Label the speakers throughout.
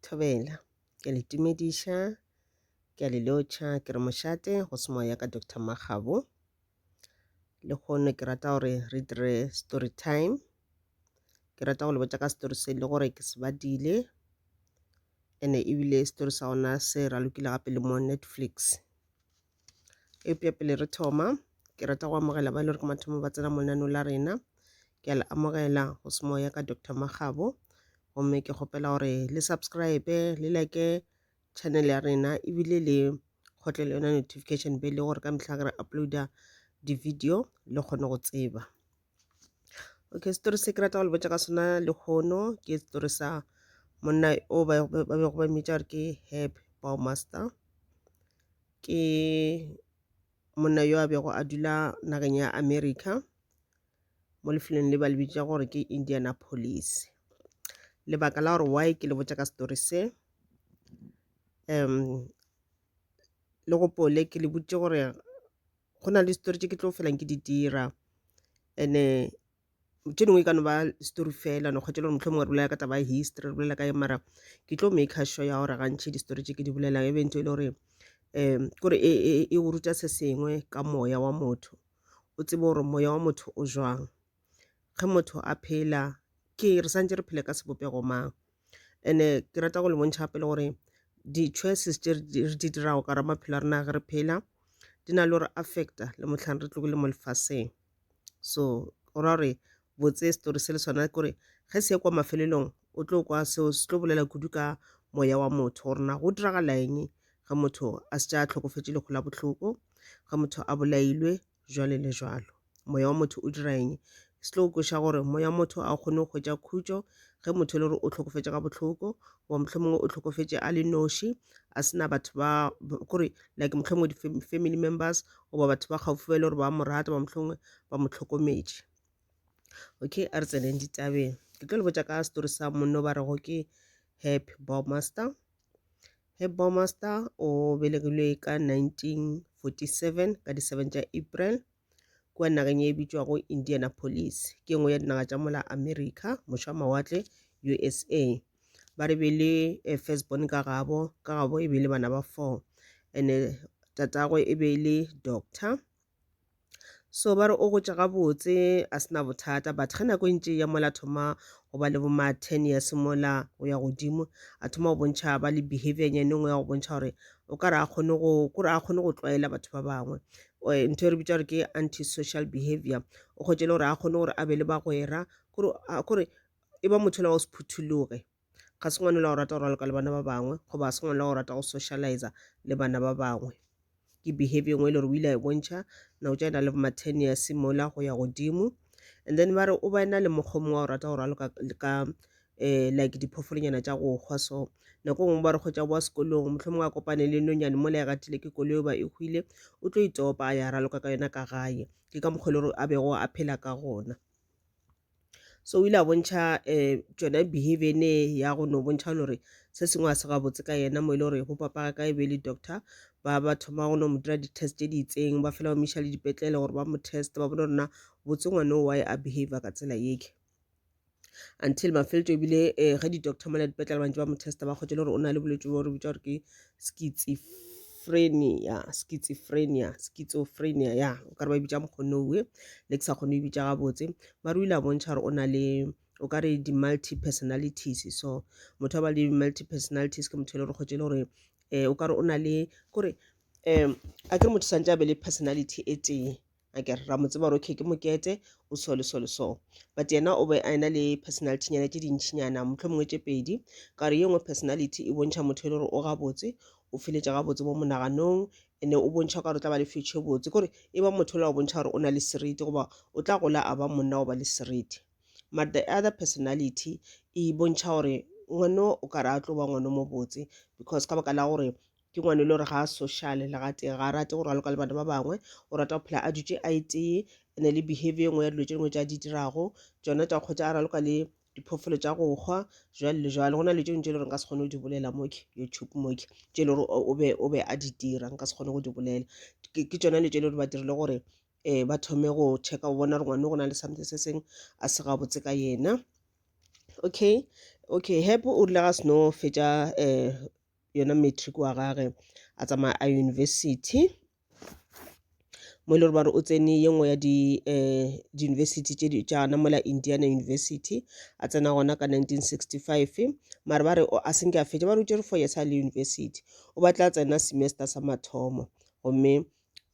Speaker 1: thobela ke le tumedisha ke le lotšha ke re mošate go se moya ka Dr. Makgabo le gone ke rata gore re dire story time ke rata go le botša ka story se le gore ke se badile ene ebile story sa gona se ralokile gape le mo Netflix epša pele re thoma ke rata go amogela ba ile re ke mathomo ba tsena mo lenaneo la rena ke a le amogela go se moya ka Dr. Makgabo gomme ke kgopela gore le subscribe le like channel ya rena ebile le kgotlele yona notification bell le gore ka mehla re uploada di-video le kgone go tseba. Okay, story se ke rata go le botša ka sona le kgono ke story sa monna o ba bego ba mmitša gore ke Herb Bauermeister. Ke monna yo a bego a dula nageng ya America mo lefelong le ba le bitša gore ke Indianapolis. Lebaka la gore why ke le botša ka story se le go pole ke le botše gore go na le story tše ke tlo felang ke di dira ene tše dingwe ka no ba story fela no kgotše le gore mohlomongwe re bolela ka taba ya history re bolela ka mara ke tlo make sure ya gore gantši di-story tše ke di bolelang e bentse e le gore kore e go ruta se sengwe ka moya wa motho o tsebe gore moya wa motho o jwang ge motho a phela ke re santse re phele ka sebopego mang ene ke rata go le bontšha gape le gore di-choices tše re di dirago ka ra maphelo a rena ge re phela di na le gore affecta le motlhang re tlogile mo lefaseng so go ra gore botse story se le sona kore ge se kwa mafelelong o tlo kwa seo se tlo bolela kudu ka moya wa motho gore na go diragala eng ge motho a se tša tlhokofetše le kgola bohloko ge motho a bolailwe jwale le jwalo moya wa motho o dira eng se tlo kweša gore moya wa motho a kgone go hwetša khutšo ge motho e le gore o tlhokofetše ka bohloko wa mohlomongwe o tlhokofetše a le noši a sena batho ba kore like mohlomongwe di-family members goba batho ba gaufi ba e le gore ba mo rata ba mohlomongwe ba mo tlhokometše. Okay, a re tseneng ditabeng ke tlo le botša ka story sa monno ba rego ke Herb Bauermeister. Herb Bauermeister o belegilwe ka 1947 ka di 7 tša April kua nageng e bitšwago Indianapolis ke engwe ya dinaga tša mola America moša mawatle USA. Ba re be le firstborn ka gabo e be le bana ba 4 ene tatagwe e be le doctor. So ba re o go tša gabotse a sena bothata but ge nako ntše ya mola thoma go ba le bo ma 10 years mola go ya godimo a thoma go bontšha ba le behavior nyane ngwe ya go bontšha gore o ka re a kgone go tlwaela batho ba bangwe ntho e re bitša gore ke anti-social behavior o kgotše le gore a kgone gore a be le bagwera kore e ba motho le go se phuthologe ga se ngwane la go rata go raloka le bana ba bangwe goba se ngwane la go rata go socialize le bana ba bangwe ke behavior ngwe e le gore o ile a e bontšha na o tša ena le ma 10 years mola go ya godimo and then ba re o ba ena le mokgomong wa go rata go raloka ka like diphoofolonyana tša go hwa so nako ngwe ba re kgotša boa sekolong mohlomongwe a kopane le nonyane mola e gatile ke koloi ba e hwile o tlo itopa a ya raloka ka yona ka gae ke ka mokgwa le gore a bego a phela ka gona. So o ile a bontšha tšona behavior ne ya go no bontšha gore se sengwe a se gabotse ka yena mo e le gore go papa ka e be le doctor ba thoma go no mo dira di-test tše di itseng ba fela ba miša le dipetlele gore ba mo test ba bona rona botse ngwane o why a behavior ka tsela yeke until mafeletšo ebile ge di-doctor mola dipetlele bantse ba mo testa ba kgotše le gore o na le bolwetši bo re bitša gore ke schizophrenia ya o ka re ba bitša mokgonowe le ke sa kgone o bitša gabotse ba re o ile a bontšha gore o na le o ka re di-multi-personalities so motho a ba le multi-personalities ke motho e le gore kgotše le gore o ka re o na le kore a ke re motho santse a be le personality e tee a ke ra mo tseba gore okay ke mokete o so le so le so but yena o be a ena le personality nyana tše dintšhinyana mohlomongwe tše pedi ka re ye nngwe personality e bontšha motho e le gore o gabotse o feletša gabotse mo monaganong ene o bontšha ka gore o tla ba le future botse kore e ba motho le wa bontšha gore o na le seriti goba o tla gola a ba monna go ba le seriti but the other personality e bontšha gore ngwane o ka re a tlo ba ngwane mo botse because ka baka la gore ke ngwane le gore ga a social le gate ga a rate go raloka le bana ba bangwe o rata go phela a dutše a etee ene le behavior engwe ya dilo tše dingwe tša di dirago tšona tša kgotša a raloka le diphoofolo tša go hwa jwale le jwale go na le tše ntše le gore nka se kgone go di bolela moke YouTube moke tše le gore o be a di dira nka se kgone go di bolela ke tšona le tše le gore ba dirile gore ba thome go checka go bona gore ngwane go na le something se sengwe a se gabotse ka yena. Okay, okay, Hep o rile ga seno fetša yona matric wa gage a tsamaya a university mo e le gore ba re o tsene ye nngwe ya di-university tša gana mola Indiana University a tsena gona ka 1965 mare ba re a senke a fetša ba re o tšere 4 years a le university o batla a tsena semester sa mathomo gomme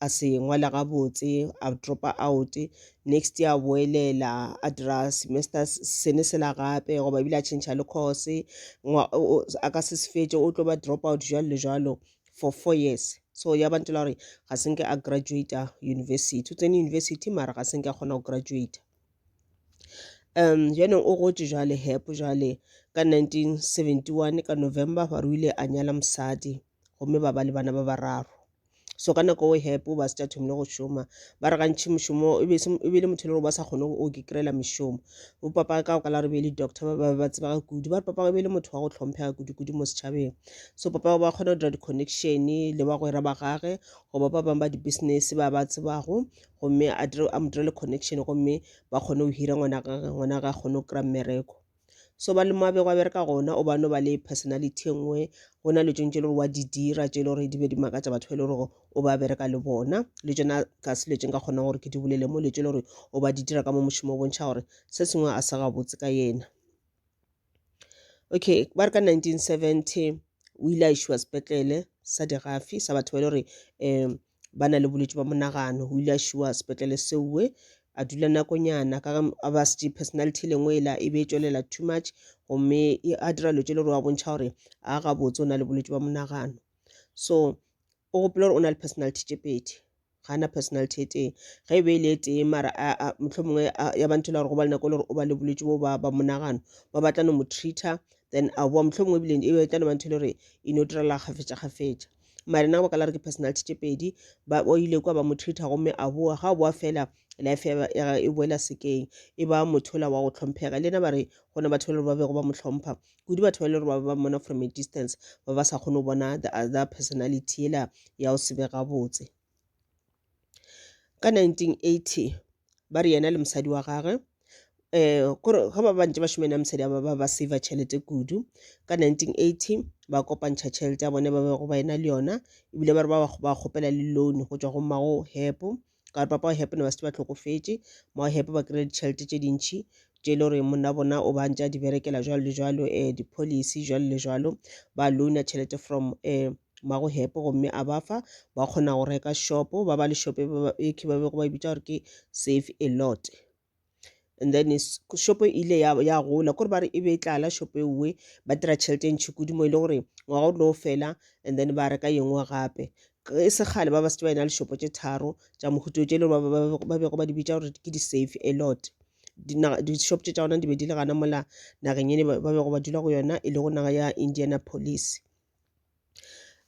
Speaker 1: a se ngwala gabotse a dropa out next year a boelela a dira semester sene sela gape goba ebile a change le course a ka se fetše o tlo ba drop out jalo le jalo for 4 years so ya bantela gore ga senke a graduate university o tsene university mara ga senke a kgona go graduate jaanong o gotse jale Hep jale ka 1971 ka November ba re o ile a nyala mosadi gomme ba ba le bana ba bararo so ka nako o Hep ba se tša thomile go šoma ba re gantši mošomo e be le motho le gore ba sa kgone go kry-ela mešomo bo papa ka ka la re be le doctor ba tseba kudu ba re papa be le motho wa go hlomphega kudu mo setšhabeng so papa ba kgona go dira di-connection le ba go era ba gage goba ba bangwe ba di-business ba tsebago gomme a mo direle connection gomme ba kgone go hira ngwana ga kgone go kry-a mmereko so ba le mo a bego a bereka gona o bano ba le personality nngwe go na le tšong tše le gore wa di dira tše le gore di be di makatša batho ba le gore o ba bereka le bona le tšona ka se le tšeng ka kgona gore ke di bolele mo le tše le gore o ba di dira ka mo mošomo o bontšha gore se sengwe a sa gabotse ka yena okay ba re ka 1970 o ile a išiwa sepetlele sa digafi sa batho ba le gore ba na le bolwetši ba monagano o ile a išiwa sepetlele seuwe a dula nakonyana ka a ba se personality lengwe ela e be e tšwelela too much gomme a dira lo tše le gore wa bontšha gore a ga botse o na le bolwetši ba monagano so o gopola gore o na le personality tše pedi ga ana personality e tee ga e be le e tee mara mohlomongwe ya banthola gore go ba le nako le gore o ba le bolwetši bo ba monagano ba batla no mo treater then a boa mohlomongwe ebile e be tla no bantho le gore e no direla gafetša mare nna baka la re ke personality tše pedi o ile kwa ba mo treater gomme a boa ga a boa fela life ya e boela sekeng e ba mothola wa go hlomphega le ena ba re gona batho ba bego ba mo hlompha kudu batho ba le gore ba bona from a distance ba sa kgone go bona the other personality ela ya o sebe gabotse ka 1980 ba re yena le mosadi wa gage kore ga ba bantse ba šomena mosadi ba save tšhelete kudu ka 1980 ba kopantšha tšhelete ya bone ba bego ba ena le yona ebile ba re ba kgopela le loan go tšwa go mmago Hep ka re papa wa Hep ne ba se ba tlhokofetše mmago Hep ba kry-a ditšhelete tše dintšhi tše le gore monna bona o ba ntša di berekela jalo le jalo di-policy jalo le jalo ba loana tšhelete from mmago Hep gomme a bafa ba kgona go reka shopo ba ba le shop e ke ba bego ba bitša gore ke Save a Lot and then shopo ile ya gola kore ba re e be e tlala shopo ewe ba dira tšhelete ntšhi kudu mo e le gore ngwaga o tlo fela and then ba reka yengwe gape e se kgale ba se ba ena le shopo tše tharo tša mohuto tše le ba bego ba di bitša gore ke di-Save a Lot di-shop tše tša gona di be di le gana mola nageng ene ba bego ba dula go yona e le go naga ya Indianapolis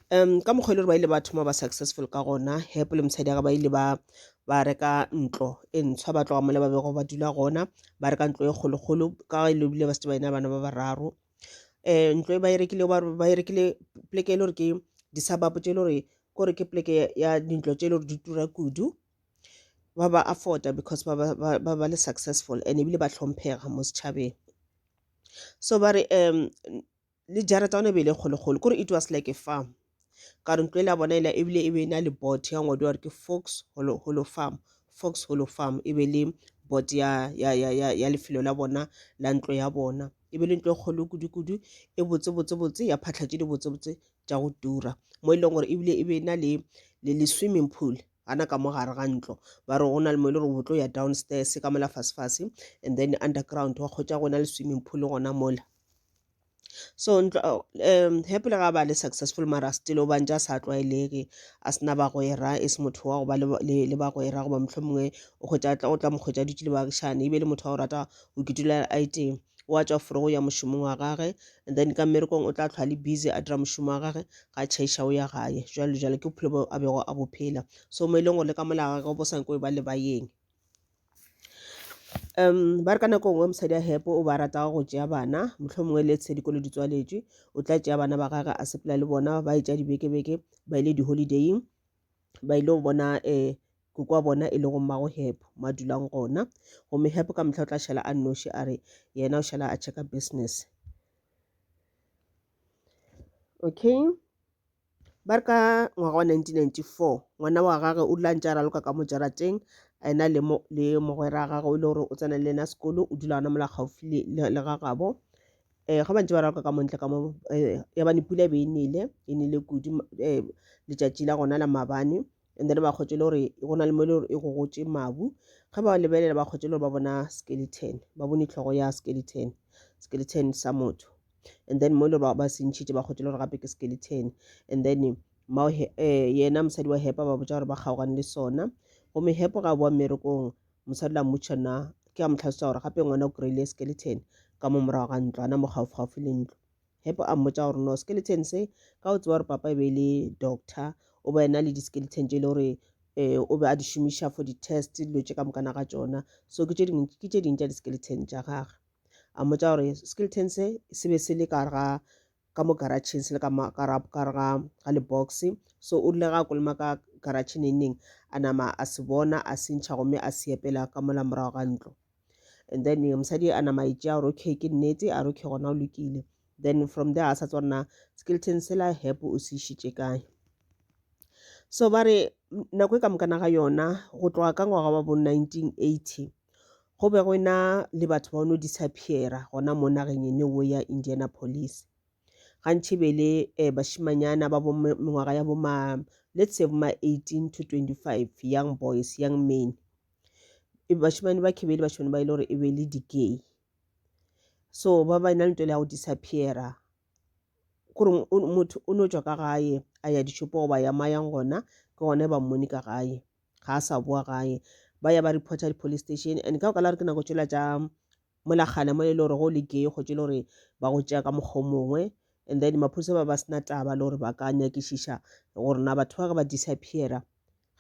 Speaker 1: ka mokgwa le gore ba ile ba thoma ba successful ka gona Hep le mosadi ga ba ile ba reka ntlo e ntshwa ba tloga mole ba bego ba dula gona ba reka ntlo e kgolokgolo ka ga ile bile ba se ba ena bana ba bararo ntlo e ba e rekile pleke e le gore ke di-suburb tše le gore kore ke pleke ya dintlo tše le gore di tura kudu ba ba afforda because ba le successful and ebile ba hlomphega mo setšhabeng so ba re le jara tša one be le kgolokgolo kore it was like a farm ka re ntlo e la bona e bile e be na le board ya ngwadiwa gore ke Fox Hollow Farm e be le board ya lefelo la bona la ntlo ya bona e be le ntlo e kgolo kudu e botse ya phatlatše di botse tša go tura mo e leng gore ebile e be na le swimming pool ana ka mo gare ga ntlo ba re go na le mo e le gore o tlo ya downstairs ka mola fase and then underground wa kgotša go na le swimming pool gona mola so Hep le ga ba le successful mara still o bantša sa tlwaelege a sena bagwera e se motho wa go ba le bagwera goba mohlomongwe o tla mo kgwetša dutse le baagišane e be le motho wa go rata go kitula a eteng wa tšwa fore go ya mošomong wa gage and then ka mmerekong o tla tlhwa le busy a dira mošomo wa gage ga tšhaiša o ya gae jalo ke bophelo a bego a bophela so mo e leng gore le ka mola gage o bosanko e ba le bayeng ba re ka nako ngwe mosadi a Hep o ba rata go tšea bana mohlomongwe le tshedikolo di tswaletše o tla tšea bana ba gage a sepela le bona ba etša dibeke ba ile di-holidaying ba ile go bona koko wa bona e le go mmago Hep ma dulang gona gomme Hep ka mehla o tla šala a nnoši a re yena o šala a check-a business Okay, ba re ka ngwaga wa 1994 ngwana wa gagwe o dula ntse a raloka ka mo jarateng a ena le mogwera a gagwe o ile gore o tsena le ena sekolo o dula ona mola gaufi le gagabo. Ga ba ntse ba raloka ka montle ka mo ya bane pula e be e nele kudu letšatši la gona la mabane, and then ba kgotse le gore go na le mo e le gore e go gotse mabu. Ga ba lebelela ba kgotse le gore ba bona skeleton, ba bone tlhogo ya skeleton sa motho, and then mo e le gore ba se ntšhitše ba kgotse le gore gape ke skeleton. And then yena mosadi wa hepa ba botsa gore ba kgaogane le sona gomme hepo ga boa mmerekong mosadi la mmotšana ke a motlhalosetsa gore gape ngwana o kry-ile skeleton ka mo morago ga ntlo ana mo gaufi le ntlo. Hepo a mmotsa gore no skeleton se ka o tseba gore papa e be le doctor o ba ena le di-skeleton tše e le gore o be a di šomiša for di-test dilo tše ka mokana ga tšona, so ke tše dingwe tša di-skeleton tša gage. A mmotsa gore skeleton se be se le ka mo garageng se le ka gare ga le box, so o rile ga a koloma ka garage neng a nama a se bona a se ntšha gomme a se epela ka mola morago ga ntlo. And then mosadi a nama itšea gore okay ke nnete a re okay gona o lokile. Then from there a sa tswa rena skeleton se la hepo o se išitše kae. So ba re nako e ka mokana ga yona go tloga ka ngwaga wa bo 1980 go be go ena le batho ba no disappeara gona mo nageng ene wo ya Indianapolis. Gantši be le bašimanyana ba bo mengwaga ya bo let's say bo 18 to 25 young boys, young men. Bašimane ba khebele bašimane ba ile gore e be le di-gay, so ba ena le nto le ya go disappeara kore motho o no tswa ka gae a ya dishopo go ba ya mayang gona ke gone ba mmone ka gae ga a sa boa gae, ba ya ba reporta di-police station. And ka la re ke nako tšela tša molagane mo e le gore go le gay go tšele gore ba go tšea ka mokgwa mongwe, and then maphodisa ba sena taba le gore ba ka nyakišiša gore na batho ba ga ba disappeara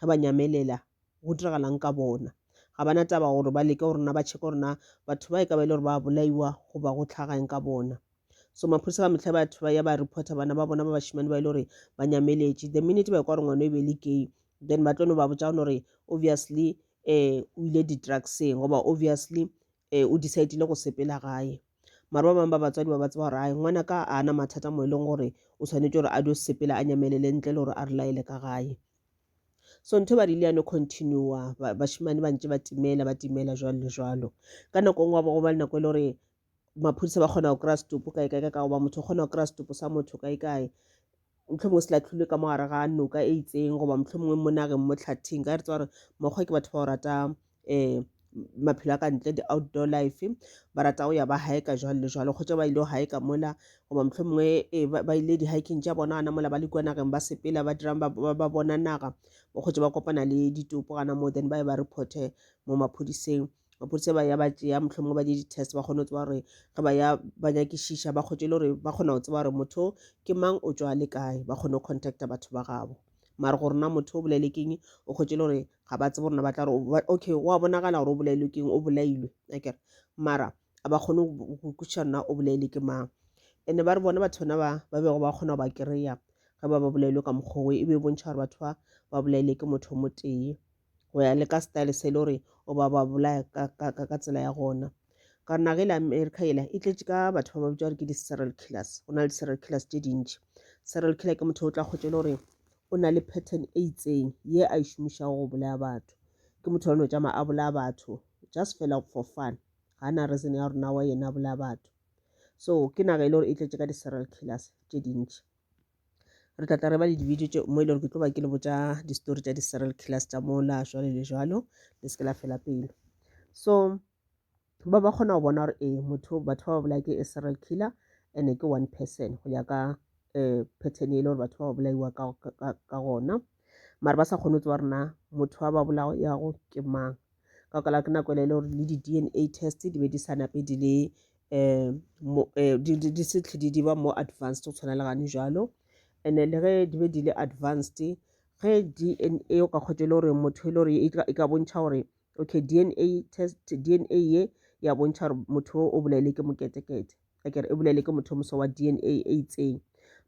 Speaker 1: ge ba nyamelela go diragalang ka bona, ga bana taba gore ba leke gore na ba check gore na batho ba e ka ba e le gore ba bolaiwa go ba go tlhagaeng ka bona. So maphodisa ka metlha batho ba ya ba reporta bana ba bona ba bašimane ba ile gore ba nyameletše the minute ba kwa gore ngwana e be le gay, then ba tlo no ba botsa gore obviously o ile di-drugseng goba obviously o decidile go sepela gae. Mara ba bangwe ba batswadi ba tseba gore ngwana ka a na mathata mo e leng gore o tshwanetse gore a dio sepela a nyamelele ntle le gore a re laele ka gae. So ntho ba rile ya no continua bašimane ba ntse ba timela jwalo le jwalo. Ka nako ngwe go ba le nako e le gore maphodisa ba kgona go kry-a stopo kae ka goba motho o kgona go kry-a stopo sa motho kae mohlomongwe se latlhilwe ka mo gare ga noka e itseng goba mohlomongwe mo nageng mo tlhatheng ka re tsa gore mokgwa ke batho ba go rata maphelo a ka ntle di-outdoor life, ba rata go ya ba haeka jwalo le jwalo kgotsa ba ile go haeka mola goba mohlomongwe ba ile di-hiking tša bona gana mola ba le kua nageng ba sepela ba dirang ba bona naga kgotsa ba kopana le ditopo gana mo then ba ye ba reporte mo maphodiseng. Maphodisa ba ya ba tšea mohlomongwe ba di test ba kgone go tseba gore ge ba ya ba nyakišiša ba kgotse le gore ba kgona go tseba gore motho ke mang o tswa le kae ba kgone go contacta batho ba gabo. Mara gore na motho o bolaile keng o kgotse le gore ga ba tsebe gore ba tla re okay wa bonagala gore o bolailwe keng o bolailwe akere, mara a ba kgone go kwešiša na o bolaile ke mang. And ba re bona batho bana ba bego ba kgona go ba kry-a ga ba bolailwe ka mokgwa e be bontšha gore batho ba bolaile ke motho mo tee go ya le ka style se le gore o ba bolaya ka tsela ya gona. Ka re naga e le America ela e tletše ka batho ba ba bitša gore ke di-serial killers, go na le di-serial killers tše dintši. Serial killer ke motho o tla kgotse le gore o na le pattern e itseng ye a e šomišago go bolaya batho, ke motho wa no tšama a bolaya batho just fela for fun ga ana reason ya gore na wa yena a bolaya batho. So ke naga e le gore e tletše ka di-serial killers tše dintši. Re tla re ba le di-video tše mo e le gore ke tlo ba ke le botša di-story tša di-serial killers tša mola jwalo le jwalo le se ke la fela pelo. So ba kgona go bona gore batho ba bolaya ke a serial killer and ke one person go ya ka pattern e le gore batho ba bolaiwa ka gona, mara ba sa kgone go tseba rena motho wa ba bolayago ke mang. Ka kala ke nako e le gore le di-DNA test di be di sa nape di le di se tlhedi di ba mo advanced go tshwana le gane jalo. And le ge di be di le advanced ge DNA o ka kgotse le gore motho e le gore e ka bontšha gore okay DNA ye ya bontšha gore motho o bolaile ke moketekete akere e bolaile ke motho moso wa DNA e itseng.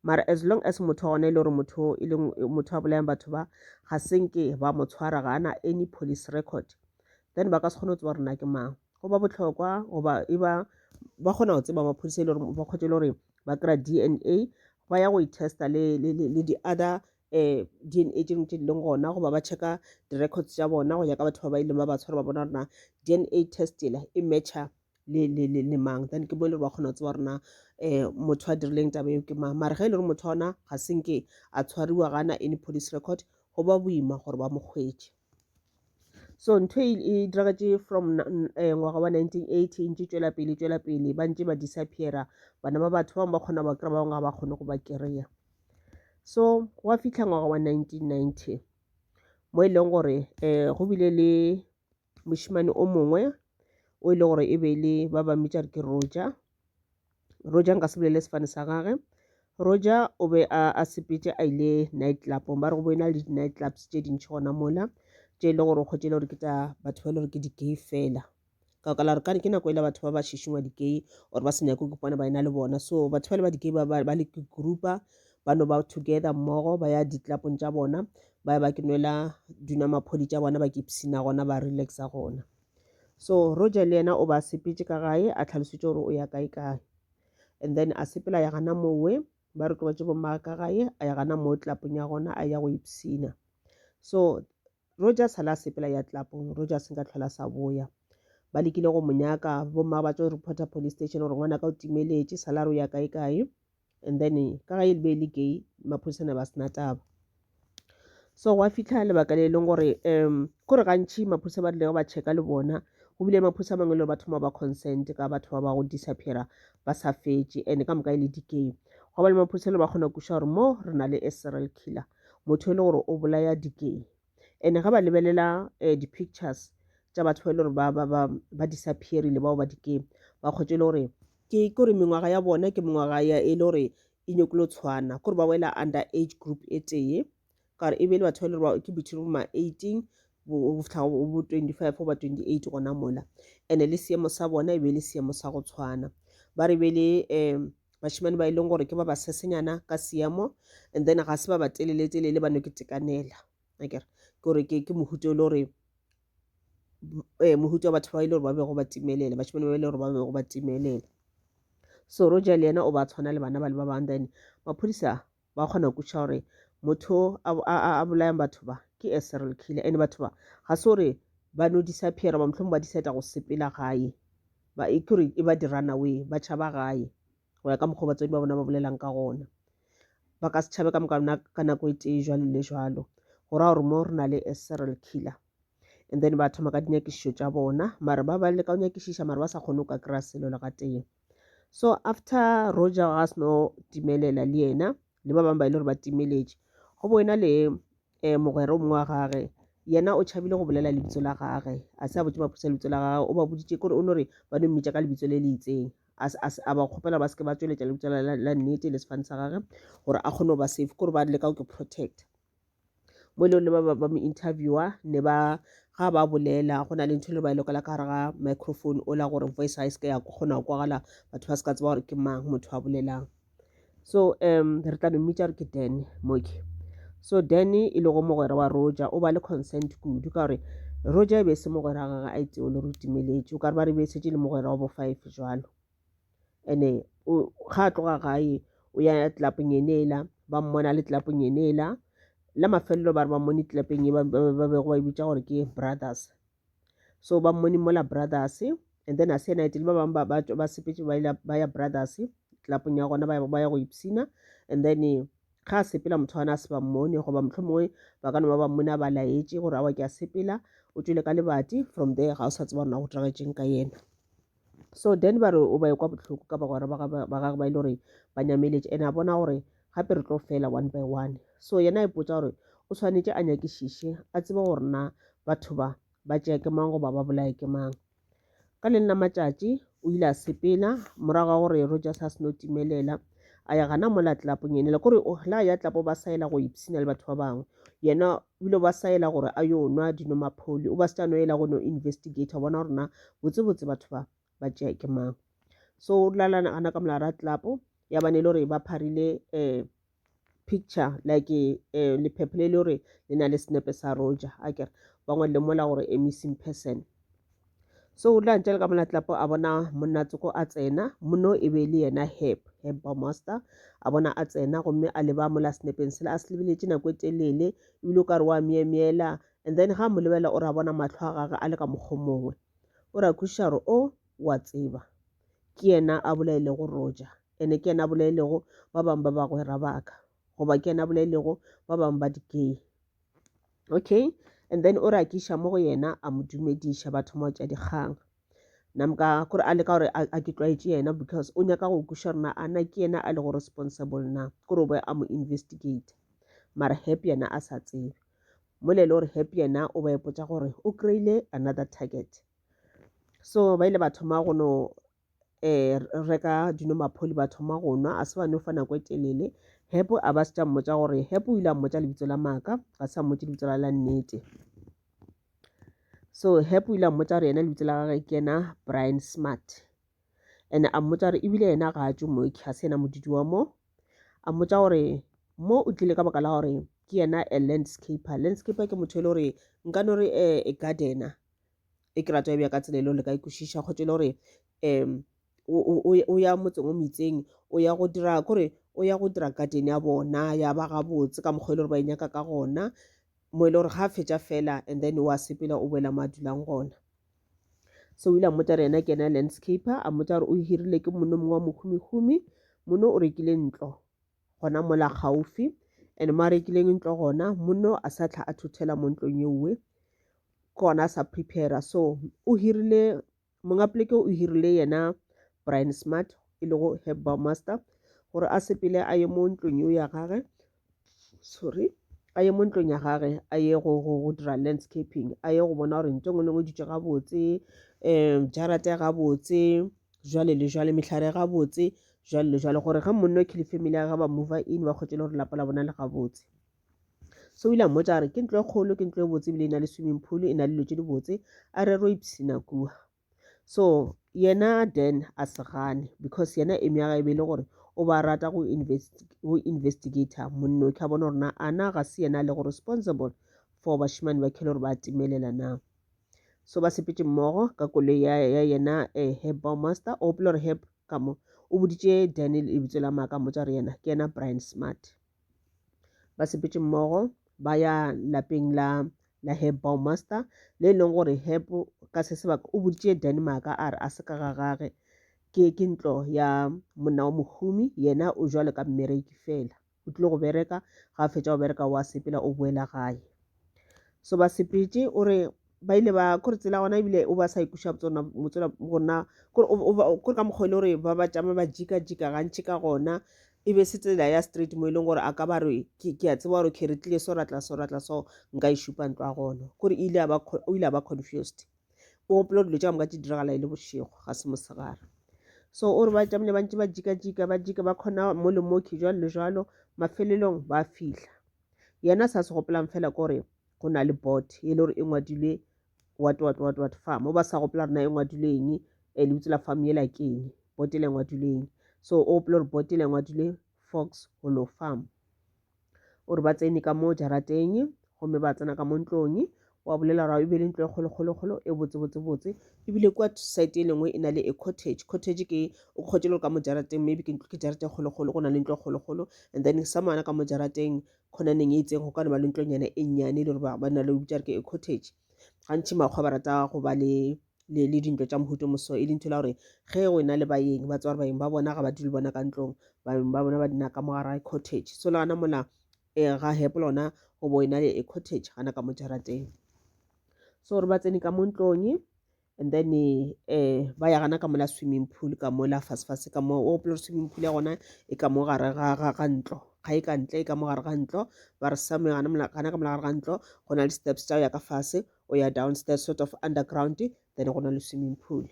Speaker 1: Mara as long as motho wa gona e le gore motho a bolayang batho ba ga senke ba mo tshwara ga ana any police record, then ba ka se kgone go tseba rena ke mang. Go ba bohlokwa goba ba kgona go tseba maphodisa e le gore ba kgotse le gore ba kry-a DNA ba ya go testa le di-other DNA tse dingwe tse di leng gona go ba checka di-records tša bona go ya ka batho ba ba ileng ba ba tshwara ba bona rona DNA test ela e matcha le mang, then ke mo e le ba kgona go tseba rona motho a dirileng taba eo ke mang. Mare ge e le gore motho ona ga senke a tshwariwa gana any police record go ba boima gore ba mo kgwetše. So ntho e diragetse from ngwaga wa 1980 ntse tswela pele ba ntse ba disappeara bana ba batho ba bangwe ba kgona ba kry-a ba bangwe ga ba kgone go ba kry-a. So go a fitlha ngwaga wa 1990 mo e leng gore go bile le moshimane o mongwe o e le gore e be le ba ba mmitša re ke Roger nka se bolele sefane sa gage. Roger o be a sepetse a ile night clubong ba re go bo ena le di-night clubs tše dintšhi gona mola tše e le gore o kgwetše le gore ke tša batho ba e le gore ke di-gay fela ka la re ke nako e le batho ba ba šišingwa di-gay or ba se nyake go kopana ba ena le bona. So batho ba le ba di-gay ba le groupa ba no ba together mmogo ba ya ditlapong tša bona ba ya ba ke nwela dinamaphodi tša bona ba kipsina gona ba relaxa gona. So Roger le yena o ba sepetse ka gae a tlhalositše gore o ya kae and then a sepela ya gana mowe ba re tlobatše bommaga ka gae a ya gana mo tlapong ya gona a ya go ipsina. So Roger sala a sepela ya tlapong Roger se nka tlhola sa boya ba lekile go monyaka bommaga ba tšo reporta police station gore ngwana ka o timeletše sala re o ya kae and then ka gae le be le gay maphodisana ba sena taba. So go a fitlha lebaka le leng gore kore gantši maphodisa ba rilego ba checka le bona go bile maphodisa mangwe le batho ba ba consent ka batho ba ba go disappeara ba sa fetše and ka moka e le di-gay go ba le maphodisa le ba kgona go kuša gore mo re na le a serial killer motho e le gore o bolaya di-gay and ga ba lebelela di-pictures tša batho ba e le gore ba disappearile bao ba di-gay ba kgwetše le gore ke gore mengwaga ya bona ke mengwaga ya e le gore e nyakile tshwana kore ba wela under age group e tee ka re e be le batho ba e le gore ke between ma 18 bo 25 go ba 28 gona mola and le seemo sa bona e be le seemo sa go tshwana ba re be le bashimane ba e leng gore ke ba ba sesenyana ka seemo and then ga se ba ba telele ba no ke tekanela akere gore ke mohuta o le gore mohuta wa batho ba ile gore ba be go ba timelela bashimane ba ile gore ba be go ba timelela. So Roger le yena o ba tshwana le bana ba le ba bang then maphodisa ba kgona go kuša gore motho a bolayang batho ba ke a serial killer and batho ba ga se gore ba no disappeara ba mohlomong ba decide go sepela gae ba e kore e ba di run away ba tšhaba gae go ya ka mokgwa batswadi ba bona ba bolelang ka gona ba ka se tšhabe ka moka ka nako e tee jwalo le jwalo go raya gore mo re na le a serial killer and then ba thoma ka dinyakišišo tša bona mare ba le ka go nyakišiša mare ba sa kgone go ka kry-a selo le ga teng. So after Roger ga se no timelela le yena le ba bangwe ba ile gore ba timeletše go boena le mogwera o mongwe wa gage yena o tšhabile go bolela lebitso la gage a se a botse maphodisa lebitso la gage o ba boditše kore o no re ba no mmitša ka lebitso le le itseng a ba kgopela ba seke ba tšweletša lebitso la nnete le sefane sa gage gore a kgone go ba safe kore ba leka go ke protect mo e le le ba mo interviewer ne ba ga ba bolela go na le ntho le ba e lokela ka gare ga microphone o la gore voice ga e seke ya kgona go kwagala batho ba se ka tseba gore ke mang motho a bolelang. So re tla no mmitša re ke Dan Moki. So Dan e le go mogwera wa Roger o ba le consent kudu ka gore Roger e be se mogwera gage a itseo le re timeletše o ka re ba re be setse le mogwera wa bo 5 jwalo and ga a tloga gae o ya tlelapong enela ba mmona le tlelapong enela la mafelelo ba re ba mmone tlelapeng e ba bego ba e bitša gore ke brothers. So ba mmone mola brothers and then a se night le ba bangwe ba sepetse ba ya brothers tlelapong ya gona ba ya go ipsina and then ga a sepela motho wana a se ba mmone goba mohlomongwe ba ka no ba mmone a ba laetše gore awa ke a sepela o tswile ka lebati from there ga o sa tseba rona go diragetseng ka yena. So then ba re o ba ekwa bohloko ka bagwera ba gage ba ile gore ba nyameletše and a bona gore gape re tlo fela one by one. So yena e potsa gore o tshwanetse a nyakišiše a tsebe gore na batho ba tšea ke mang goba ba bolaya ke mang. Ka le nna matšatši o ile a sepela morago ga gore Roger sa se no timelela a ya gana mola tlelapong enela kore la ya tlapo ba saela go ipsina le batho ba bangwe yena o ile ba saela gore a yo nwa dinomaphodi o ba se tša no ela go no investigate bona gore na botsebotse batho ba tšea ke mang. So o lalana ka molara tlapo ya bane le gore ba pharile picture like lephephe le le gore le na le senepe sa Roger a kere ba ngwadile mola gore a missing person. so o tla ntse ka mola tlapo a bona monnatsoko a tsena mono e be le yena Herb Bauermeister a bona a tsena gomme a leba mola snapeng sela a se lebeletše nako e telele ebile o ka re wa meemiela and then ga mo lebela o ra bona matlho a gagwe a le ka mokgwa mongwe o ra kwešiša gore o wa tseba ke yena a bolaile go Roger ene ke yena a bolailego ba bangwe ba bagwera baka goba ke yena a bolailego ba bangwe ba di-gay okay and then o re akiša mo go yena a mo dumediša ba thoma go tša dikgang namka kore a leka gore a ke tlwaetše yena because o nyaka go kweša rena ana ke yena a le go responsible na kore o be a mo investigate mara happy yena a sa tsebe molele gore happy yena o ba ipotsa gore o kry-ile another target so ba ile ba thoma go no reka dinomapholi ba thoma go nwa a se ba no fa nako e telele Hepo a ba se tša mmotsa gore Hepo o ile a mmotsa lebitso la maaka ga sa mmotse lebitso la nnete so Hepo o ile a mmotsa gore yena lebitso la gagwe ke yena Brian Smart and a mmotsa gore ebile yena ga a tšwe mo ga se yena modudi wa mo a mmotsa gore mo o tlile ka baka la gore ke yena a landscaper ke motho e le gore nka no re e gardener e ke rato ya bja ka tsela le ka ikwešiša go tšele gore o ya motseng o metseng o ya go dira kore o ya go dira garden ya bona ya ba gabotse ka mokgwa e le gore ba inyaka ka gona mo e le gore ga a fetša fela and then wa sepela o boela mo a dulang gona so o ile a mmotsa re yena ke yena landscaper a mmotsa gore o hirile ke mono mongwe wa mohumihumi mono o rekile ntlo gona mola gaufi and mo a rekileng ntlo gona mono a sa tla a thuthela mo ntlong yeuwe ke gona a sa prepare so o hirile monga poleke o hirile yena Brian Smart e le go Herb Bauermeister gore a sepele a ye mo ntlong eo ya gage a ye mo ntlong ya gage a ye go dira landscaping a ye go bona gore ntho ngwe le ngwe ditše gabotse jarata gabotse jwale le jwale mehlare gabotse jwale le jwale gore ga monno ke le family ya ga ba move in ba kgotse le gore lapa la bona le gabotse so o ile a mmotsa gore ke ntlo e kgolo ke ntlo e botse ebile e na le swimming pool e na le dilo tše di botse a re ro ipsina kua so yena then a se gane because yena eme ya ga e be le gore o ba rata go investigator monno ke a bona gorena ana ga se yena le go responsible for bašimane ba khele gore ba timelela na so ba sepetse mmogo ka koloi ya yena Herb Bauermeister o gopola gore Herb ka mo o boditše Daniel lebitso la maaka mmotsa gore yena ke yena Brian Smart ba sepetse mmogo ba ya lapeng la Herb Bauermeister le leng gore Herb ka se sebaka o boditše Danny maaka a re a se ka ga gage ke ntlo ya monna wa mohumi yena o jwale ka mmereki fela o tlile go bereka ga a fetša go bereka wa sepela o boela gae so ba sepetse o re ba ile ba kore tsela gona ebile o ba sa ikuša gona kore ka mokgwa le gore ba ba tšama ba jika gantši ka gona e be se tsela ya street mo e leng gore a ka ba re ke a tseba gore ke re tlile so ratla so nka e šupa ntlo a gona kore o ile a ba confused o gopola dilo tša moka tše diragala e le bošego ga se mosegare so o re ba tšamile ba ntse ba jika ba kgona mo le moki jwalo le jwalo mafelelong ba fihla yena sa se gopolang fela kore go na le board e le gore e ngwadilwe what farm o ba sa gopola rena e ngwadilwe eng lebitso la farm yela ke eng board e le ngwadilwe eng so o gopola gore board e le ngwadilwe Fox Hollow Farm o re ba tsene ka mo jarateng gomme ba tsena ka mo ntlong wa bolela ra e be le ntlo e kgolo e botse ebile kwa site e lengwe e na le cottage ke o kgotse le ka mo jarateng maybe ke jarate kgolo go na le ntlo kgolo and then sa mana ka mo jarateng khonaneng e itseng go ka ba le ntlonyana e nnyane le gore ba na le bitša ke cottage gantši makgwa ba rata go ba le dintlo tša mohuto moso e le ntho la gore ge go ena le baeng ba tswa gore baeng ba bona ga ba dule bona ka ntlong baeng ba bona ba dina ka mo gara cottage so le gana mola ga Herb lona go bo ena le cottage gana ka mo jarateng so re ba tsene ka mo ntlong and then ba ya gana ka mola swimming pool ka mola fase ka mo o gopola swimming pool ya gona e ka mo gare ga ntlo ga e ka ntle e ka mo gare ga ntlo ba re same gana ka mola gare ga ntlo go na le steps tša o ya ka fase o ya downstairs sort of underground then go na le swimming pool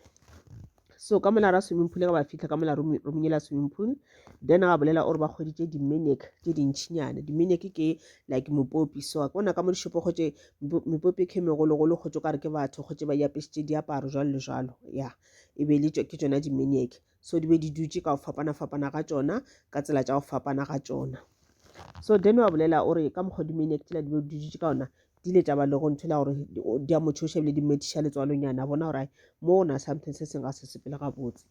Speaker 1: so ka mola ra swimming pool ga ba fitlha ka mola rominyela swimming pool then ga bolela o re ba kgweditše di-maniac tše dintšhinyana di-maniac ke like mopopi so a bona ka mo dishopo gotse mepopi ke megologolo gotse ka re ke batho gotse ba iapešitše diaparo jwalo le jwalo ya e be le ke tšona di-maniac so di be di dutše ka go fapana ga tšona ka tsela tša go fapana ga tšona so then wa bolela o re ka mokgwa di-maniac tsela di be di dutše ka ona di ile tša ba le go nthwela gore di a motšhoša ebile di mmetiša letswalonyana a bona gore mo na something se seng ga se sepela gabotse.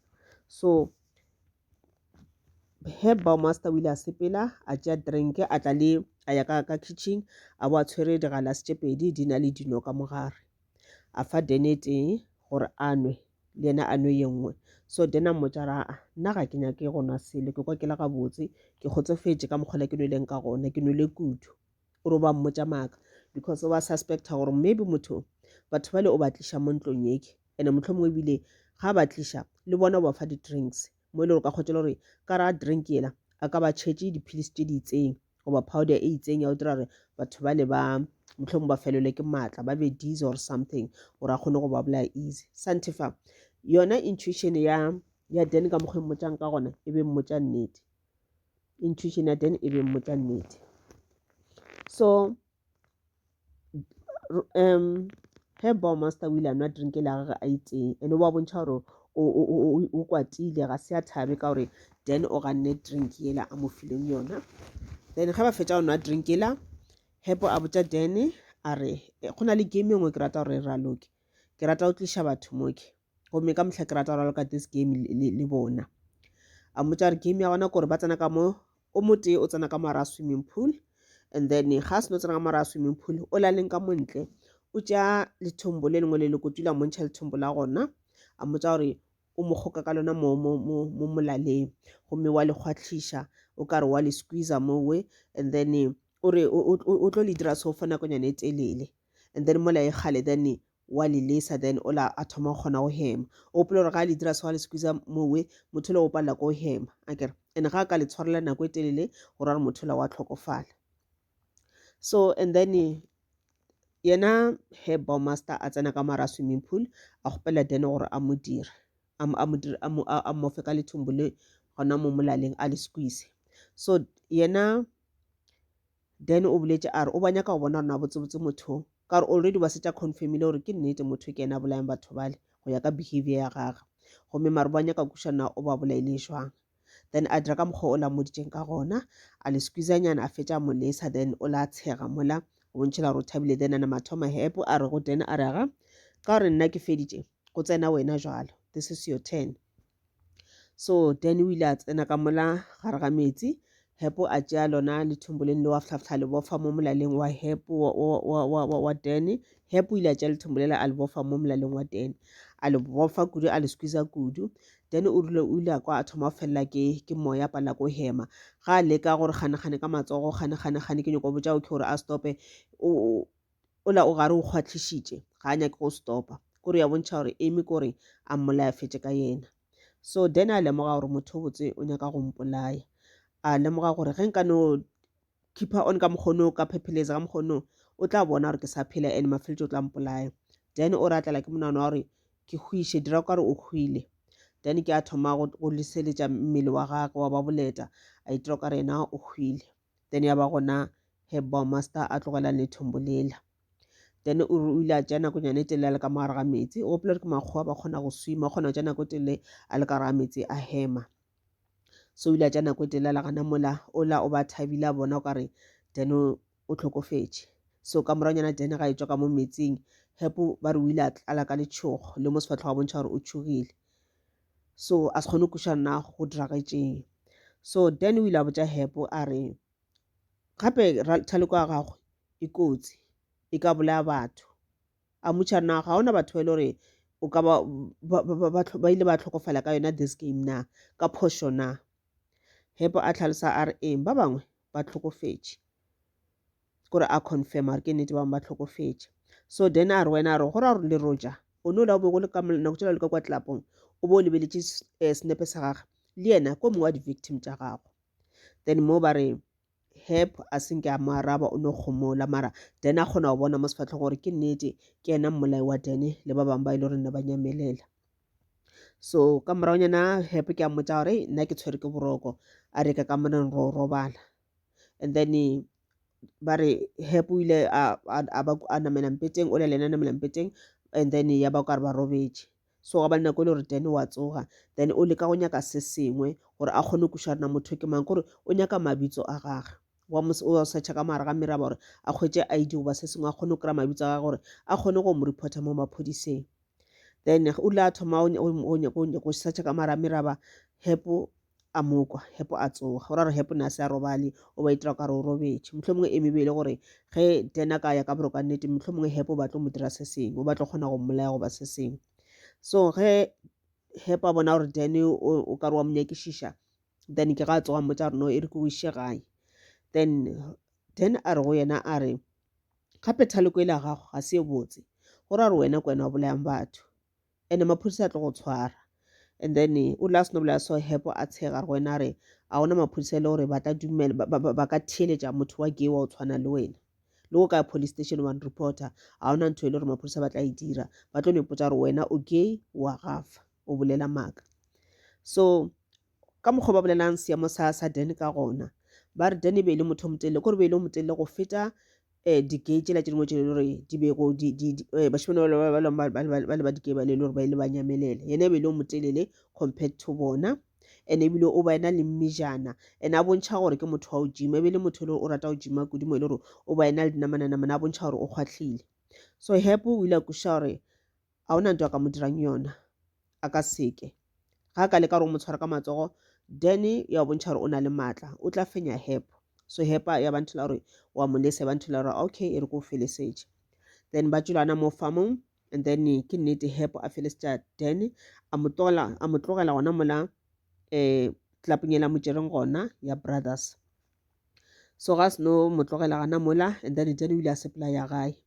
Speaker 1: So Baumaster o ile a sepela a tšea drink a tla le a ya ka kitchen a bo a tshwere digalase tše pedi di na le dino ka mogare a fa Dan e tee gore a nwe le yena a nwe ye nngwe. So Dan a mmotša ra nna ga ke nyake go nwa selo ke kwa ke la gabotse ke kgotsofetše ka mokgwa ke nweleng ka gona ke nwele kudu o re ba mmotša maaka because o ba suspecta gore maybe motho batho ba le o ba tliša mo ntlong yeke and mohlomongwe ebile ga ba tliša le bona o ba fa di-drinks mo e le gore ka kgotšela gore ka ra drink yela a ka ba tšhetše dipilisi tše di itseng goba powder e itseng ya go dira gore batho ba le ba mohlomong ba felelwe ke maatla ba be dizzy or something gore a kgone go ba bolaya easy santifa yona intuition ya Dan ka mokgwa mmotšang ka gona e be mmotša nnete intuition ya Dan e be mmotša nnete. So Baumaster o ile a nwa drink la gage a itseng and o ba bontšha gore o kwatile ga se a thabe ka gore Dan o ganne drink yela a mo fileng yona. Then ga ba fetša go nwa drink yela Hep a botša Dan a re go na le game engwe ke rata gore raloke ke rata go tliša batho moke gomme ka mohla ke rata go raloka this game le bona. A mmotša gore game ya gona kore ba tsena ka mo o motee o tsena ka mara swimming pool and then ga se no tsena ka mara swimming pool o la leng ka montle o tša lethombo le lengwe le le kotula montšha lethombo la gona a mmotša gore o mo kgoka ka lona mo molaleng gomme wa le kgwatlhiša o ka re wa le squeezer mowe and then o re o tlo le dira so fa nakonyana e telele and then mola e gale then wa le lesa then ola a thoma go kgona go hema o pele gore ga le dira so wa le squeezer mowe motho le o palela go hema akere and ga ka le tshwarela nako e telele gore re motho la wa tlhokofala. So and then yena Baumaster a tsena ka mara swimming pool a gopela Dan gore a mo dira a mofe ka lethombo le gona mo molaleng a le squeeze. So yena Dan o boletše a re o ba nyaka go bona rona botsebotse motho ka gore already ba setša confirmile gore ke nnete motho ke ena bolayang batho bale go ya ka behavior ya gagwe gomme mare ba nyaka kušana o ba bolaile jwang. Then a dira ka mokgwa o la moditšeng ka gona a le squeezanyana a fetša mo lesa then o la tshega mola go bontšhela gore o thabile then ana mathoma Hep a re go Dan a re aga ka gore nna ke feditše go tsena wena jalo this is your turn. So Dan o ile a tsena ka mola gare ga metsi Hep a tšea lona lethombo le le wa fitlha le bofa mo molaleng wa Hep wa Dan. Hep o ile a tšea lethombo le a le bofa mo molaleng wa Dan a le bofa kudu a le squeezer kudu then o ile a kwa a thoma go felela ke moya pala ko hema ga a leka gore ganagane ka matsogo ganagane ke nyako botša okay gore a stope ola o gare o kgwatlhišitše ga a nyake go stopa kore ya bontšha gore eme kore a mmolaya fetše ka yena. So Dan a lemoga gore motho botse o nyaka go mpolaya a lemoga gore ge nka no keeper on ka mokgono ka phepheleza ka mokgono o tla bona gore ke sa phela and mafeletše o tla mpolaya. Dan o ratlela ke monano wa gore ke hwiše dira ka gore o hwile then ke a thoma go leseletša mmele wa gagwe wa ba boleta a itira ka re ena o hwile then ya ba gona Baumaster a tlogela lethombo lela then o ile a tšea nakonyane e telele a le ka mogare ga metsi o gopola ke makgowa ba kgona go swima o kgona go tšea nako e telele a le ka gare ga metsi a hema. So o ile a tšea nako e telele a la gana mola ola o ba thabile a bona o kare Dan o tlhokofetše. So ka moranyana Dan ga e tšwa ka mo metsing Hep ba re o ile a tlala ka letšhogo le mo sefatlho ga bontšha gore o tšhogile so a se kgone kušana go diragaetšeng. So Dan o ile a botša Hep a re gape thaleko ya gagwe e kotsi e ka bolaya batho a motšha na ga ona batho ba ile gore o ka ba ile ba tlhokofala ka yona this game na ka phošo na. Hep a tlhalosa a re eng ba bangwe ba tlhokofetše kore a confirm gore ke nnete bangwe ba tlhokofetše. So Dan a re wena a re go ra gore le Roger o ne o la bo go le ka nako tšela le ka kwa tlelapong o bo o lebeletše snepe sa gagwe le yena ko mongwe wa di-victim tša gagwe. Then mo ba re Hep a senke a moaraba o ne kgomola mara Dan a kgona go bona mo sefatlho gore ke nnete ke yena mmolai wa Dan le ba bangwe ba ile gore nne ba nyamelela. So ka moraonyana Hep ke a mmotša gore nna ke tshwere ke boroko a re ka moneng ro robala and then ba re Hep o ile a namela mpeteng o le ena namela mpeteng and then ya ba ka re ba robetše. So ga ba nako le gore Dan wa tsoga then o leka go nyaka se sengwe gore a kgone kušana motho ke mang kore o nyaka mabitso a gagwe o search ka mara ga meraba gore a khwetse ID goba se sengwe a kgone go kry-a mabitso a gore a kgone go mo reporta mo maphodiseng. Then o la thoma go search ka mara meraba Hepo a mokwa Hepo a tsoga go ra re Hepo na se a robale o ba itira ka re o robetse mohlomongwe e mebele gore ge dena ka ya ka boro ka nnete mohlomongwe Hepo ba tlo mo dira se sengwe o ba tlo kgona go mmolaya goba se sengwe. So ge Hepo a bona gore Dan o ka re wa monyakišiša then ke ga a tsoga mmotsa gore no e re ke o ishe gae. Then a re go yena a re gape thaloko ile ya gago ga se e botse go ra re wena ke wena wa bolayang batho and maphodisa a tlo go tshwara. And then o la seno bolaya so Hepo a tshega re go wena a re a gona maphodisa e le gore ba tla dumela ba ka theeletša motho wa gay wa o tshwana le wena le go ka police station one reporter a gona ntho e le gore maphodisa ba tla e dira ba tlo nepotsa gore wena o gay wa gafa o bolela maaka. So ka mokgwa ba bolelang seemo sa Dan ka gona ba re Dan e be e le motho o motelele kore be e le motelele go feta di-gay tsela tse dingwe tse e le gore di bego bašimane ba le ba di-gay ba le gore ba ile ba nyamelele yena e be e le o motelele compared to bona and ebile o ba ena le mmejana and a bontšha gore ke motho wa o gym e be le motho e le o rata o gym kudu mo e le gore o ba ena le dinamananamane a bontšha gore o kgwatlhile. So Hepo o ile a kweša gore a ona nto a ka mo dirang yona a ka seke ga ka le ka gore o mo tshwara ka matsogo Dan ya bontšha gore o na le maatla o tla fenya Hepo. So Hepa ya ba nthela gore wa molesa ba nthela gore okay e re ko felesetše. Then ba tšwelana mo farmong and then ke nnete Hepo a felesetša Dan a mo tlogela gona mola tlapong e la mo tšereng gona ya Brothers. So ga seno mo tlogela gana mola and then Dan o ile a sepela ya gae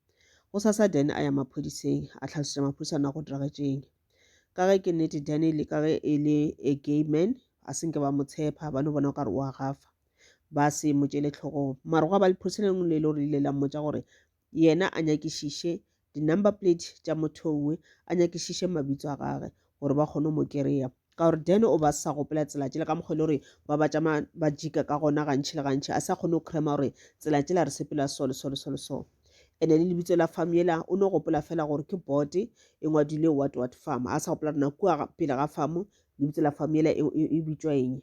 Speaker 1: go sasa Dan a ya maphodiseng a tlhalosetša maphodisa na go diragetšeng ka ge ke nnete Dan le ka ge e le a gay man a senke ba mo tshepa ba no bona o ka re o a gafa ba se mo tšele tlhogong mara go ba le phodisa lengwe le le gore ile la mmotsa gore yena a nyakišiše di-number plate tša motho owe a nyakišiše mabitso a gage gore ba kgone mo kry-a ka gore Dan o ba sa gopela tsela tšela ka mokgwa le gore ba batša ba jika ka gona gantšhi le gantšhi a sa kgone go crema gore tsela tšela re sepela so and le lebitso la farm yela o no gopola fela gore ke board e ngwadile what farm a sa gopola rena kua pele ga farm lebitso la farm yela e bitswa eng.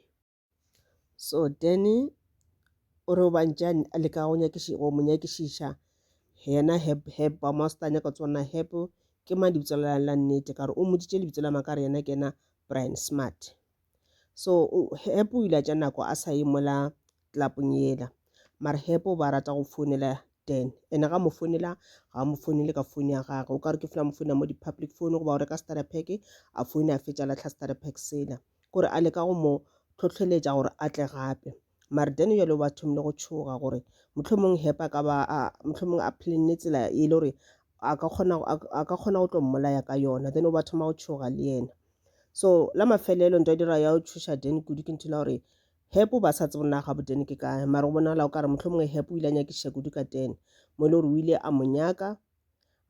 Speaker 1: So Dan o re o bantša a leka go mo nyakišiša yena Hep ba mo sta nyaka tsona Hep ke mang lebitso la nnete ka gore o moditše lebitso la maka re yena ke ena Brian Smart. So Hep o ile a tša nako a sa ye mola tlapong yela mara Hep o ba rata go founela Dan ene ga mo founela ga mo founele ka phone ya gagwe o ka re ke fela mo founela mo di-public phone go ba o reka starter pack a foune a fetša latlha starter pack sela kore a leka go mo tlhotlheletša gore a tle gape mara Dan yalo ba thomile go tshoga gore mohlomong Hep a ka ba mohlomong a plane tsela e le gore a ka kgona go tlo mmolaya ka yona then o ba thoma go tshoga le yena. So la mafelelo nto dira ya o thuša Dan kudu ke ntho la gore Hep ba sa tsebona ga bo Dan ke kae mara go bonala o ka re mohlomong Hep o ile a nyakišiša kudu ka Dan mo e le gore o ile a mo nyaka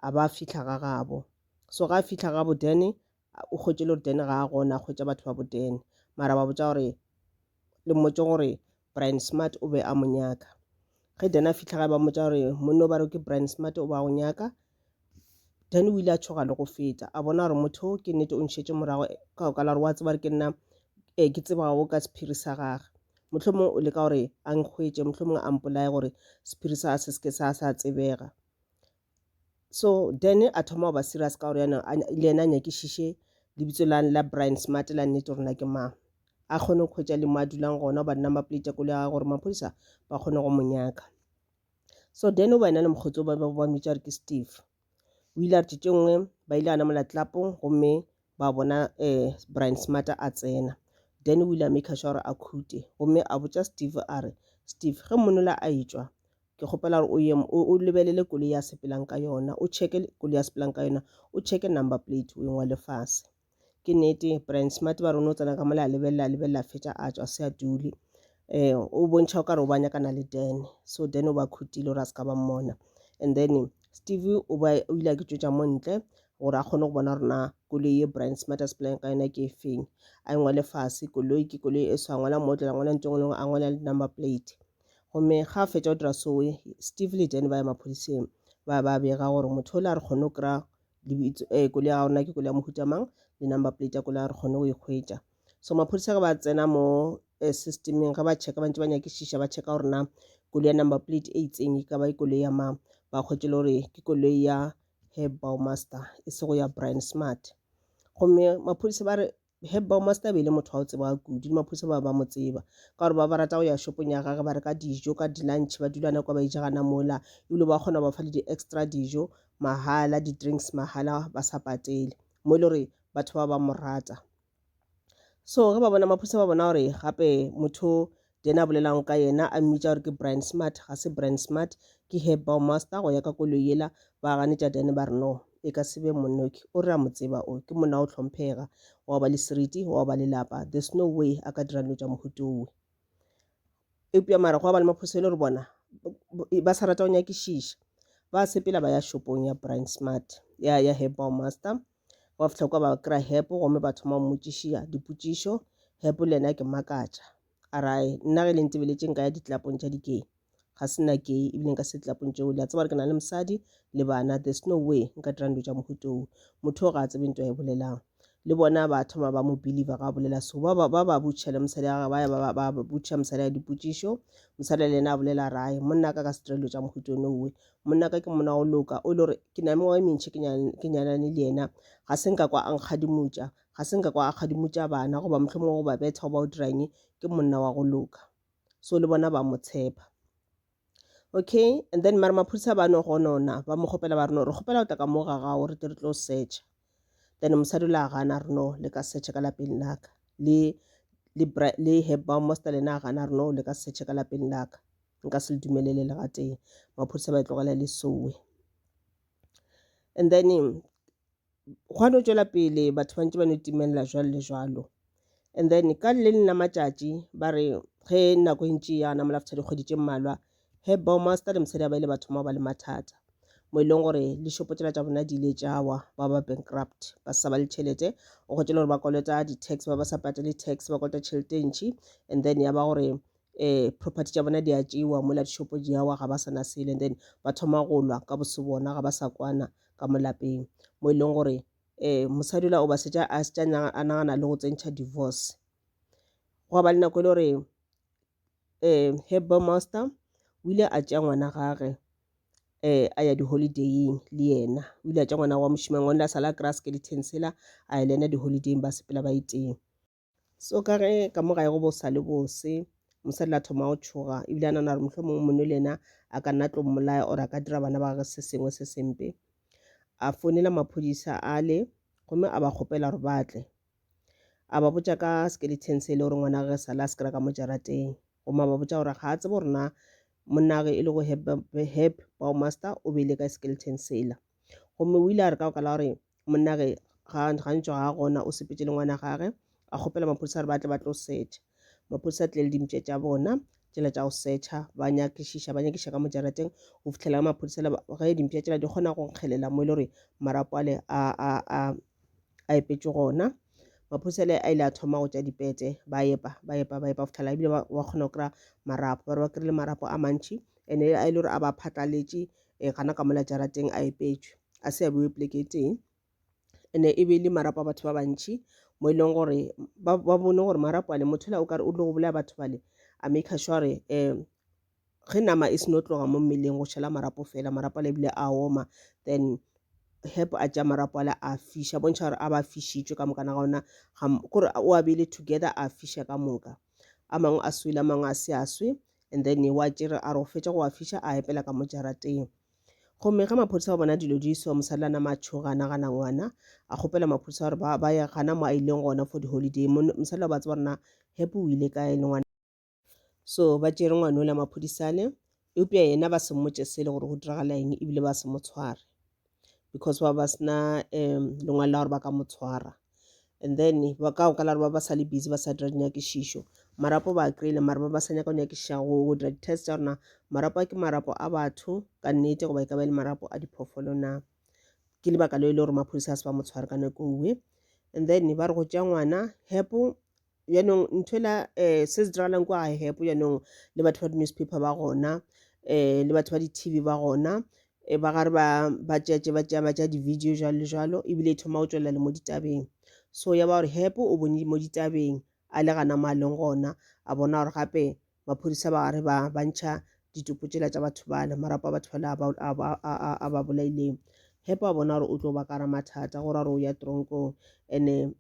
Speaker 1: a ba fitlha ga gabo. So ga a fitlha ga bo Dan o kgwetše le gore Dan ga a gona a kgwetša batho ba bo Dan mara ba botša gore le mmotse gore Brian Smart o be a mo nyaka ge Dan a fitlha ga ba mmotša gore monno ba re ke Brian Smart o ba go nyaka Dan o ile a tshoga le go feta a bona gore motho ke nnete o ntšhetše morago ka la gore wa tseba re ke nna ke tsebago ka sephiri sa gage mohlomong o leka gore a nkgwetše mohlomong a mpolaye gore sephiri sa se ke sa tsebega. So Dan a thoma go ba serious ka gore le yena a nyakišiše lebitso la Brian Smart la nnete gore na ke mang a kgone go kgwetša le mo a dulang gona ba number plate ya koloi ya gore maphodisa ba kgone go mo nyaka. So Dan o ba ena le mokgotsi o ba mmitša gore ke Steve o ile a re tšetše nngwe ba ile a namola tlapong gomme ba bona Brian Smart a tsena Dan o ile a make sure a khute gomme a botša Steve a re Steve ge monnola a etswa ke kgopela gore o lebelele koloi ya sepelang ka yona o checke koloi ya sepelang ka yona o checke number plate o engwa lefase ke nnete Brian Smart ba rone o tsena ka mola a lebelela fetša a tswa se a dule o bontšha o ka re o ba nyakana le Dan so Dan o ba khutile gore a se ka ba mmona and then Steve o ile a ke tšwetša mo ntle gore a kgone go bona gore na koloi ye Brian Smart a sepelang ka yona ke e feng a engwale fase koloi ke koloi e so a ngwala motlela ngwala ntho ngwe a ngwala le number plate gomme ga a fetša o dira soe Steve le Dan ba ya maphodiseng ba bega gore motho o le a re kgone go kry-a koloi ya gona ke koloi ya mohuta mang le number plate ya koloi ya re kgone go ikgwetša. So maphodisa ga ba tsena mo systemeng ga ba checka ba ntse ba nyakišiša ba checka gore na koloi ya number plate e itseng e ka ba koloi ya mang, ba kgwetše le gore ke koloi ya Herb Baumaster e sego ya Brian Smart. Gomme maphodisa ba re Herb Baumaster be le motho wa o tseba kudu le maphodisa ba mo tseba ka gore ba rata go ya shopong ya gagwe ba reka dijo ka di-lunch ba dulana kwa ba ijagana mola ebile ba kgona ba fa le di-extra dijo mahala di-drinks mahala ba sa patele mo e le gore batho ba mo rata. So ge ba bona maphodisa ba bona gore gape motho dena a bolelang ka yena a mmitša gore ke Brian Smart ga se Brian Smart ke Herb Baumaster go ya ka koloi yela ba ganetša dene ba re no e ka sebe monnoki o re a mo tseba o ke monna o hlomphega wa ba le seriti wa ba le lapa, there's no way a ka dira no tša mohuto eupša mara go ba le maphodisa le gore bona ba sa rata go nyakišiša ba sepela ba ya shopong ya Brian Smart ya Herb Baumaster wa fihla kwa ba kry-a Herb gomme ba thoma mmotšišiša dipotšišo. Herb le ena ke makatša a rae nna ge le ntebeletse nka ya ditlapong tša dikei ga se nna kei ebile nka se ditlapong tšeo le a tseba gore ke na le mosadi le bana, there's no way nka dira ndo tša mohuto motho o ga a tsebe ntho ya e bolelang le bona ba thoma ba mo believer ga bolela so ba butšhele mosadi ga ba butšha mosadi ya dipotšišo. Mosadi le ena a bolela rae monna ka se dira dilo tša mohuto nowe monna ka ke monna o loka o le gore ke na mengwe mentšhi ke nyalane le yena ga se nka kwa a nkgadimutša ga se nka kwa a kgadimutša bana goba mohlomongwe go ba betha go ba o dirang ke monna wa go loka so le bona ba mo tshepa. Okay, and then mara maphodisa ba no gonona ba mo kgopela ba re no re kgopela o tla ka mo ga gago re tle re tlo searcha then mosadi o le a gana re no le ka searcha ka lapeng laka le Herb Baumaster le ena a gana re no le ka searcha ka lapeng laka nka se le dumelele le ga teng maphodisa ba tlogela le sowe. And then gwa no tšwela pele batho ba ntse ba no timelela jwalo le jwalo and then ka le leng la matšatši ba re ge nako e ntši ya namela fetha dikgwedi tše mmalwa Herb Baumaster le mosadi ba ile batho mo ba le mathata mo e leng gore le shopo tšela tša bona di ile tšawa ba ba bankrupt ba sa ba le tšhelete o kgwetše le gore ba kolota di-tax ba sa patele tax ba kolota tšhelete ntši and then ya ba gore property tša bona di a tšewa mola dishopo di awa ga ba sana sele and then ba thoma go lwa ka bose bona ga ba sa kwana ka mo lapeng mo e leng gore mosadi la o ba setša a setša a nagana le go tsentšha divorce. Go ba le nako e le gore Herb Baumaster o ile a tšea ngwana gage a ya di-holidaying le yena o ile a tšea ngwana wa mošimang o la sala kry-a skeleton sela a le ena di-holidaying ba sepela ba iteng. So ka ge ka mo gae go bosa le bose mosadi la thoma go tšhoga ebile a nana gore mohlomongwe monno le ena a ka nna tlo mmolaya or a ka dira bana ba gage se sengwe se sempe a founela maphodisa a le gomme a ba kgopela gore batle a ba botša ka skeleton se le gore ngwana gage sala a se kry-a ka mo jarateng gomme a ba botša gore ga a tsebe gore na monna ge e le go Herb Baumaster o beile ka skeleton sela gomme o ile a re ka la gore monna ge gantšo ga gona o sepetse le ngwana gage a kgopela maphodisa gore batle ba tlo searcha maphodisa tle le dimpše tša bona tšela tša go searcha ba nyakiša ka mo jarateng go fitlhela maphodisa ge dimpše tšela di kgona go nkgelela mo e le gore marapo ale a epetše gona maphodisa le a ile a thoma go tša dipete ba epa go fitlhela ebile ba kgona go kry-a marapo ba re ba kry-ile marapo a mantši and a ile gore a ba phatlaletše gana ka mola jarateng a epetšwe a se a bewe pleke teng and-e e be le marapo a batho ba bantši mo e leng gore ba bone gore marapo ale motho la o kare o tlo go bolaya batho bale a make sure ge nama e seno tloga mo mmeleng go šhela marapo fela marapo ale ebile a oma then Herb a tša marapo ala a fiša bontšha gore a ba fišitšwe ka moka na gona kore o a beile together a fiša ka moka a mangwe a swele a mangwe a se a swe and then wa tšere a re go fetša go a fiša a epela ka mo jarateng gomme ga maphodisa ba bona dilo di iso mosadi la nama a tšhoga a nagana ngwana a kgopela maphodisa gore ba ya gana mo a ileng gona for di-holiday mosadi la ba tseba rena Herb o ile kae le ngwana so ba tšere ngwana o la maphodisa le eupša yena ba se mmotše sele gore go diragala eng ebile ba se mo tshware because ba sena lengwalo la gore ba ka mo tshwara and then ba ka la gore ba sa le busy ba sa dira dinyakišišo marapo ba kry-ile mara ba sa nyaka go nyakišiša go dira di-test tša rona marapo ke marapo a batho ka nnete goba e ka ba le marapo a diphoofolo na ke lebaka le le gore maphodisa a se ba mo tshware ka nako uwe and then ba re go tšea ngwana Herb yaanong ntho ela se se diragalang kwa gae Herb yaanong le batho ba di-newspaper ba gona le batho ba di-TV ba gona ba gare ba tšea di-video jalo le jalo ebile e thoma go tšwelela le mo ditabeng so ya ba gore Herb o bone mo ditabeng a le gana mo a leng gona a bona gore gape maphodisa ba gare ba ntšha ditopo tsela tsa batho bale marapo a batho bale a ba bolaileng. Hepo a bona gore o tlo ba kara mathata gore o ya tronkong ene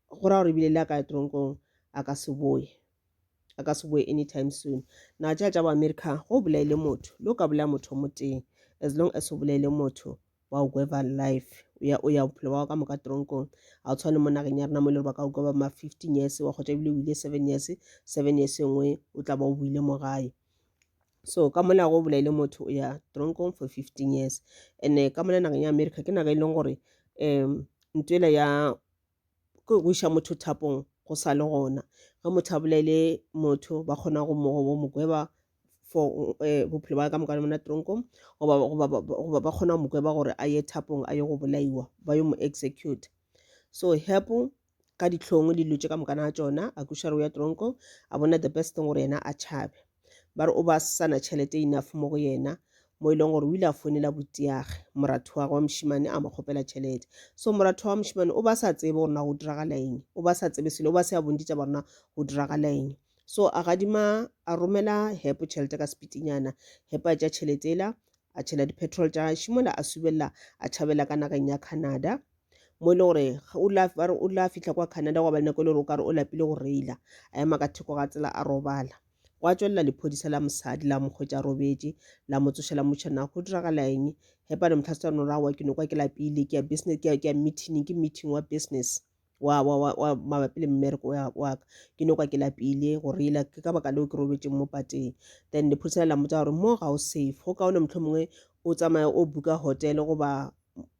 Speaker 1: gore gore ebile le a ka ya tronkong a ka se boe anytime soon. Na tša ba America go bolaile motho le o ka bolaya motho mo teng as long as o bolaile motho wa o gweba life o ya bophelo ba ka moka tronkong a o tshwane mo nageng ya rena mo le ba ka o gweba ma 15 years wa kgotsa ebile o ile 7 years engwe o tla ba o buile mo gae. So ka mola go bolaile motho o ya tronkong for 15 years ene ka mola nageng ya America ke naga e leng gore ntwela ya go iša motho thapong go sa le gona ga motho a bolaile motho ba kgona go mo gweba for bophelo ba ka moka mona tronkong goba ba kgona mo gweba gore a ye thapong a ye go bolaiwa ba yo mo execute. So Hepo ka ditlhong le dilo tše ka moka na tšona a kuša re o ya tronkong a bona the best thing gore yena a tšhabe ba re o ba sana tšhelete enough mo go yena mo e leng gore o ile a founela botiage moratho wa mošimane a mo kgopela tšhelete. So moratho wa mošimane o ba sa tsebe gore na go diragala eng o ba sa tsebe selo o ba se a bonditša bona go diragala eng. So a gadima a romela Hepo tšhelete ka speedinyana Hepo a tša tšhelete ela a tšhela di-petrol tša šimola a subelela a tšhabela ka nageng ya Canada mo e le gore o la fitlha kwa Canada go ba le nako e le gore o kare o lapile go reila a ema ka theko ga tsela a robala gwa tswelela lephodisa la mosadi la mokgwetša robetše la mo tsošela motšhana go diragala eng. Hepa le motlhasetswa norawa ke no kwa ke lapile ke ya business ke ya meeting wa business wa mabapi le mmereko wa ka ke no kwa ke lapile go reila ke ka baka leo ke robetšeng mo pateng. Then lephodisa la mmotsa gore mo ga o safe go kaone motlho mongwe o tsamaya o buka hotel goba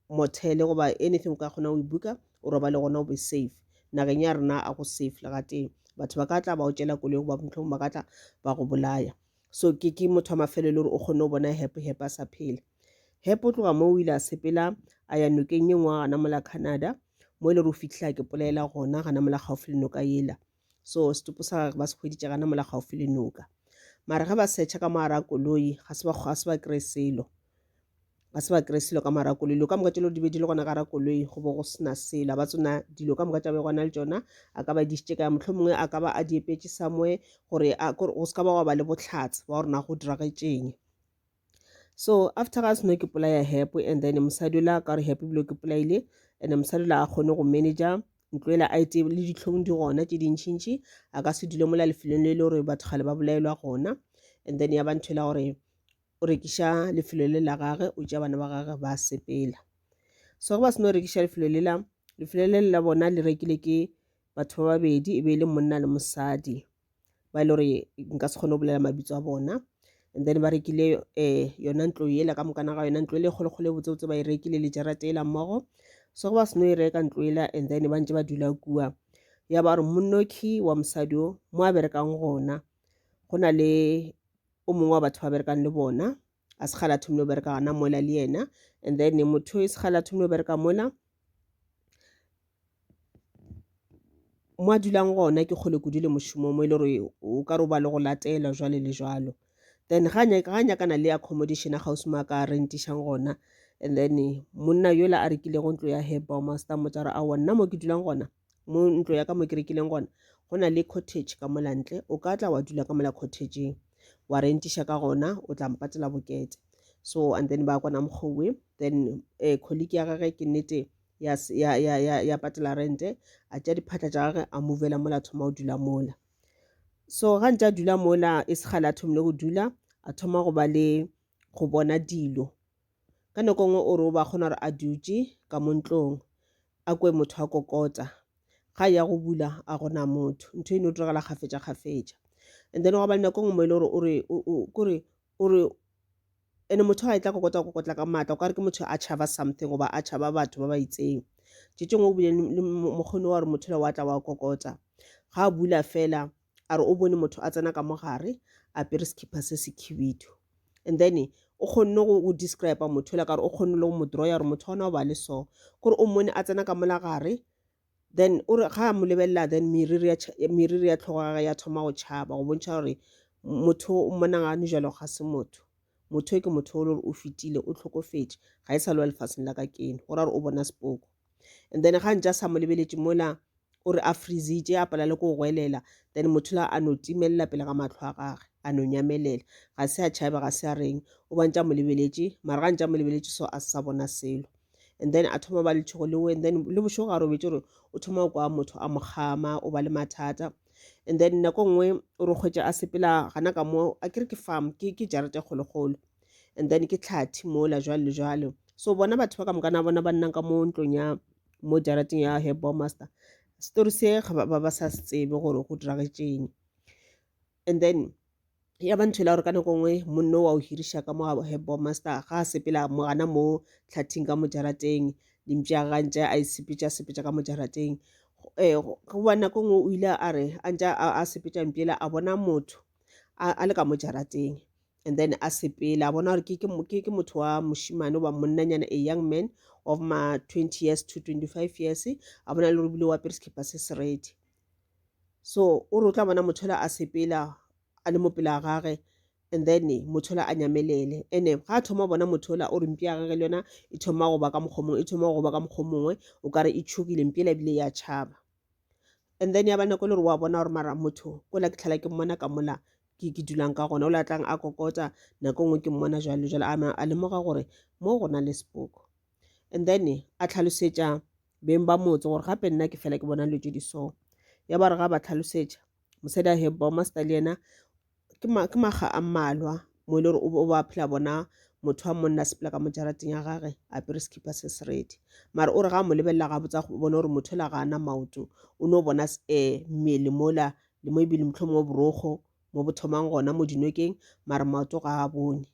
Speaker 1: motel goba anything o ka kgona o e buka o roba le gona o be safe nageng ya rena a go safe le ga teng batho ba ka tla ba o tšela koloi goba motlho ba ka tla ba go bolaya. So ke motho wa mafelo le gore o kgone o bona Hepo a sa phela. Hepo o tloga mo o ile a sepela a ya nokeng ye ngwe gana mola Canada mo e le gore o fitlhela ke polaela gona gana mola gaufi le noka yela. So setopo sa ba se hweditše gana mola gaufi le noka mara ga ba setšha ka moara koloi ga se ba kry selo ba se ba kry selo ka moara koloi lo ka moka tšelo di be di le gona gara koloi go bo go sena selo ba tsona dilo ka moka tša be gona le tšona a ka ba dišitše ka mohlho mongwe a ka ba a diepetše somewhere gore go se ka ba ba le bohlatse ba gore na go diragetšeng. So after ga seno ke polaya Hepo and then mosadi ola ka re Hepo ebile ke polaile and mosadi ola a kgone go manager ntlo ela a etse le ditlhong di gona tše dintšintši a ka se dule mola lefelong le le gore batho gale ba bolaelwa gona and then ya ba nthwela gore o rekiša lefelo le la gage o tšea bana ba gage ba sepela. So go ba seno rekiša lefelo le la bona le rekile ke batho ba babedi e be le monna le mosadi ba ile gore nka se kgone go bolela mabitso a bona and then ba rekile yona ntlo ela ka mokana ga yona ntlo ele kgolekgole botsebotse ba e rekile le jarata ela mmogo. So go ba seno e reka ntlo ela and then ba ntse ba dula kua ya ba re monnoki wa mosadi o mo a berekang gona go na le o mongwe wa batho ba berekang le bona a sekgala thomile o bereka gana mola le yena and then motho e sekgala thomile o bereka mola mo a dulang gona ke kgole kudu le mošomo mo e le gore o ka re o ba le go latela jwale le jwalo. Then ga nyakana le accommodation a gausi mo a ka rentišang gona and then monna yola a rekile go ntlo ya Hepo master motsa re a wa nna mo ke dulang gona mo ntlo ya ka mo ke rekileng gona go na le cottage ka mola ntle o ka tla wa dula ka mola cottage wa rentiša ka gona o tla mpatela bokete. So and then ba kwana mokgowe then colleague ya gage ke nnete ya patela rente a tša diphatla tša gage a movela mola thoma o dula mola. So ga ntša dula mola e sekgala a thomile go dula a thoma go ba le go bona dilo ka nako ngwe o re o ba kgona gore a dutše ka mo ntlong a kwe motho a kokota ga ya go bula a gona motho ntho eno o diragala kgafetša and then go ba le nako ngwe mo e le gore o re ene motho ga e tla kokotla ka maatla o ka re ke motho a tšhaba something goba a tšhaba batho ba ba itseng tše tšengwe o bile le mokgone wa gore motho le wa tla wa kokota ga a bula fela a re o bone motho a tsena ka mogare a pere sekipa se se khibidu and then o kgonne go describe motho la ka re o kgonne le go mo draw ya gore motho ona o ba le so gore o mmone a tsena ka mola gare then o re ga a mo lebelela then meriri ya tlhogo gage ya thoma go tšhaba go bontšha gore motho o mmonagane jalo ga se motho ke motho o le gore o fetile o tlhokofetše ga e sa lwa lefatsheng la ka keno go ra gore o bona sepoko and then ga ntša sa mo lebeletše mola o re a freezitše a pala le ko go goelela then motho la a no timelela pele ga matlho a gage a no nyamelela ga se a tšhaba ga se a reng o ba ntša mo lebeletše mara ga ntša mo lebeletše so a sa bona selo and then a thoma ba letšhogo le and then le bošego ga robetse gore o thoma kwa motho a mogama o ba le mathata and then nako nngwe o re kgwetša a sepela gana ka mo a kere ke farm ke jarete kgologolo and then ke tlhathi mola jwale le jwale so bona batho ba ka moka na bona ba nnang ka mo ntlong ya mo jarateng ya Herbal Master story se ga ba sa se tsebe gore go diragetseng and then ya ba ntšhela gore ka nako nngwe monno wa o hiriša ka mo Herbal Master ga a sepela gana mo tlhathing ka mo jarateng dimpša ga ntše a sepetša ka mo jarateng go ba nako nngwe o ile a re a ntše a sepetša mpiela a bona motho a le ka mo jarateng and then a sepela a bona gore ke motho wa mošimane ba monnanyana a young man of ma 20 years to 25 years a bona le gore bile wa apere sekipa se se red so o re o tla bona motho la a sepela a le mo pela gage and then motho la a nyamelele ene ga a thoma bona motho la o re mpia gage le yona e thoma go ba ka mokgomong e thoma go ba ka mokgomongwe o kare e tšhokile mpiela bile ya tšhaba and then ya ba nako le gore wa bona gore mara motho ko la ke tlhala ke mmona ka mola ke dulang ka gona o la tlang a kokota nako nngwe ke mmona jwale a lemoga gore mo go na le sepoko and then a tlhalosetša beng ba motse gore gape nna ke fela ke bona letse di so ya ba re ga ba tlhalosetša mosadi a Herbal Master le yena ke maga a mmalwa mo ile gore o ba phela bona motho wa monna sepela ka mo jarateng ya gage a apere sekipa se se redi mara o re ga mo lebelela ga botsa go bona gore motho la ga ana maoto o no bona mmele mola le mo ebile motlho mo borogo mo bothomang gona mo dinokeng mara maoto ga a bone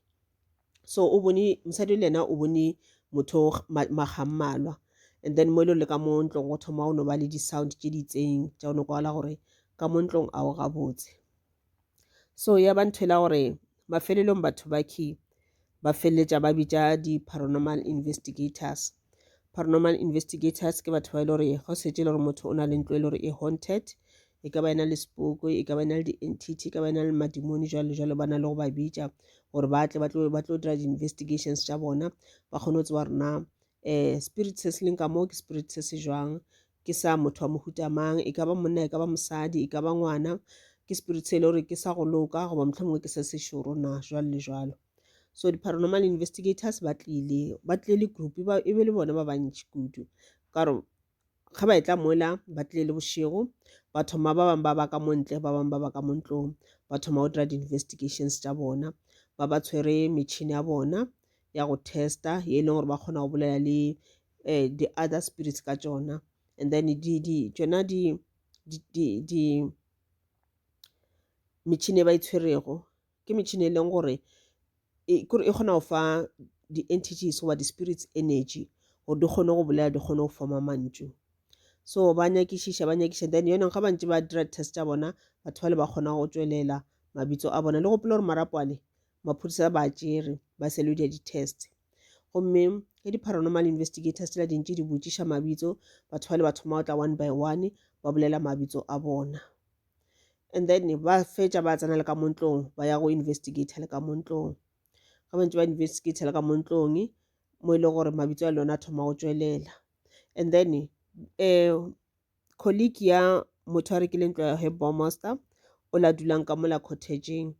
Speaker 1: so o bone mosadi le yena o bone motho maga mmalwa and then mo ile le ka mo ntlong go thoma o no ba le di-sound tše di itseng tša o no kwala gore ka mo ntlong a o gabotse so ya ba nthwela gore mafelelong batho ba ba feleletša ba bitša di-paranormal investigators. Paranormal investigators ke batho ba ile gore ga o setse le gore motho o na le ntlo e le gore e haunted e ka ba ena le sepoko e ka ba ena le di-entity e ka ba ena le madimoni jwale jwale ba na le go ba bitša gore ba tle ba tlo dira di-investigations tša bona ba kgone go tseba gore na spirit se se leng ka mo ke spirit se se jwang ke sa motho wa mohuta mang e ka ba monna e ka ba mosadi e ka ba ngwana ke spirit se e le gore ke sa go loka goba mohlomongwe ke se se šoro na jwalo le jwalo so di-paranormal investigators ba tlile le group e be le bona ba bantši kudu ka gore ga ba etla mola ba tlile le bošego ba thoma ba bangwe ba ba ka montle ba bangwe ba ba ka mo ntlong ba thoma go dira di-investigations tša bona ba tshwere metšhini ya bona ya go testa ye e leng gore ba kgona go bolela le the-other spirits ka tšona and then tšona metšhini e ba itshwerego ke metšhini e leng gore e kgona go fa di-entities goba di-spirits energy gore di kgone go bolela di kgone go forma mantšu so ba nyakišiša then yone ga ba ntse ba dira test tša bona batho ba le ba kgona go tswelela mabitso a bona le gopela gore marapo ale maphodisa ba tšere ba seludia di-test gomme ke di-paranormal investigators tsela dintši di botšiša mabitso batho ba le ba thoma go tla one by one ba bolela mabitso a bona and then ba fetša ba tsena le ka montlong ba ya go investigate le ka montlong ga ba ntse ba investigate le ka montlong mo ile gore mabitso a lona a thoma go tswelela and then colleague ya motho a rekile ntlo ya Herbal Master o la dulang ka mola cottageng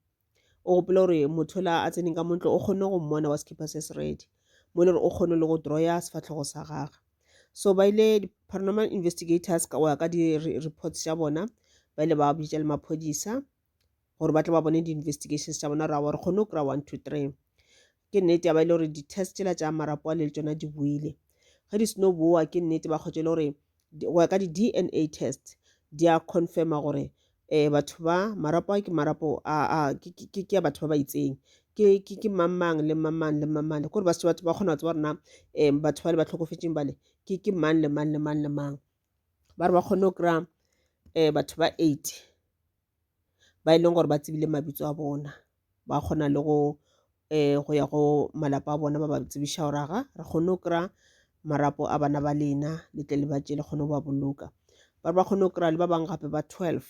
Speaker 1: o gopola gore motho la a tseneng ka montlo o kgone go mmona wa sekipa se se red mo ile gore o kgone le go draw sefatlhego sa gagwe so ba ile di-paranormal investigators ka ka di-reports tša bona ba ile ba bitša le maphodisa gore ba tle ba bone di-investigations tša bona ra gore kgone go kry-a 1 2 3 ke nnete ya ba ile gore di-test tsela tša marapo a le tsona di buile ga di seno boa ke nnete ba kgotse le gore go ya ka di-DNA test di a confirma gore batho ba marapo a ke marapo ke ya batho ba ba itseng ke mamang le mamang le mamang gore batho ba kgona go tseba rona batho ba le ba tlhokofetseng bale ke mang le mang le mang le mang ba re ba kgone go kry-a batho ba 8 ba e leng gore ba tsebile mabitso a bona ba kgona le go ya go malapa a bona ba ba tsebiša gore aga re kgone go kry-a marapo a bana ba lena le tle le ba tšele kgone go ba boloka ba kgone go kry-a le ba bangwe gape ba 12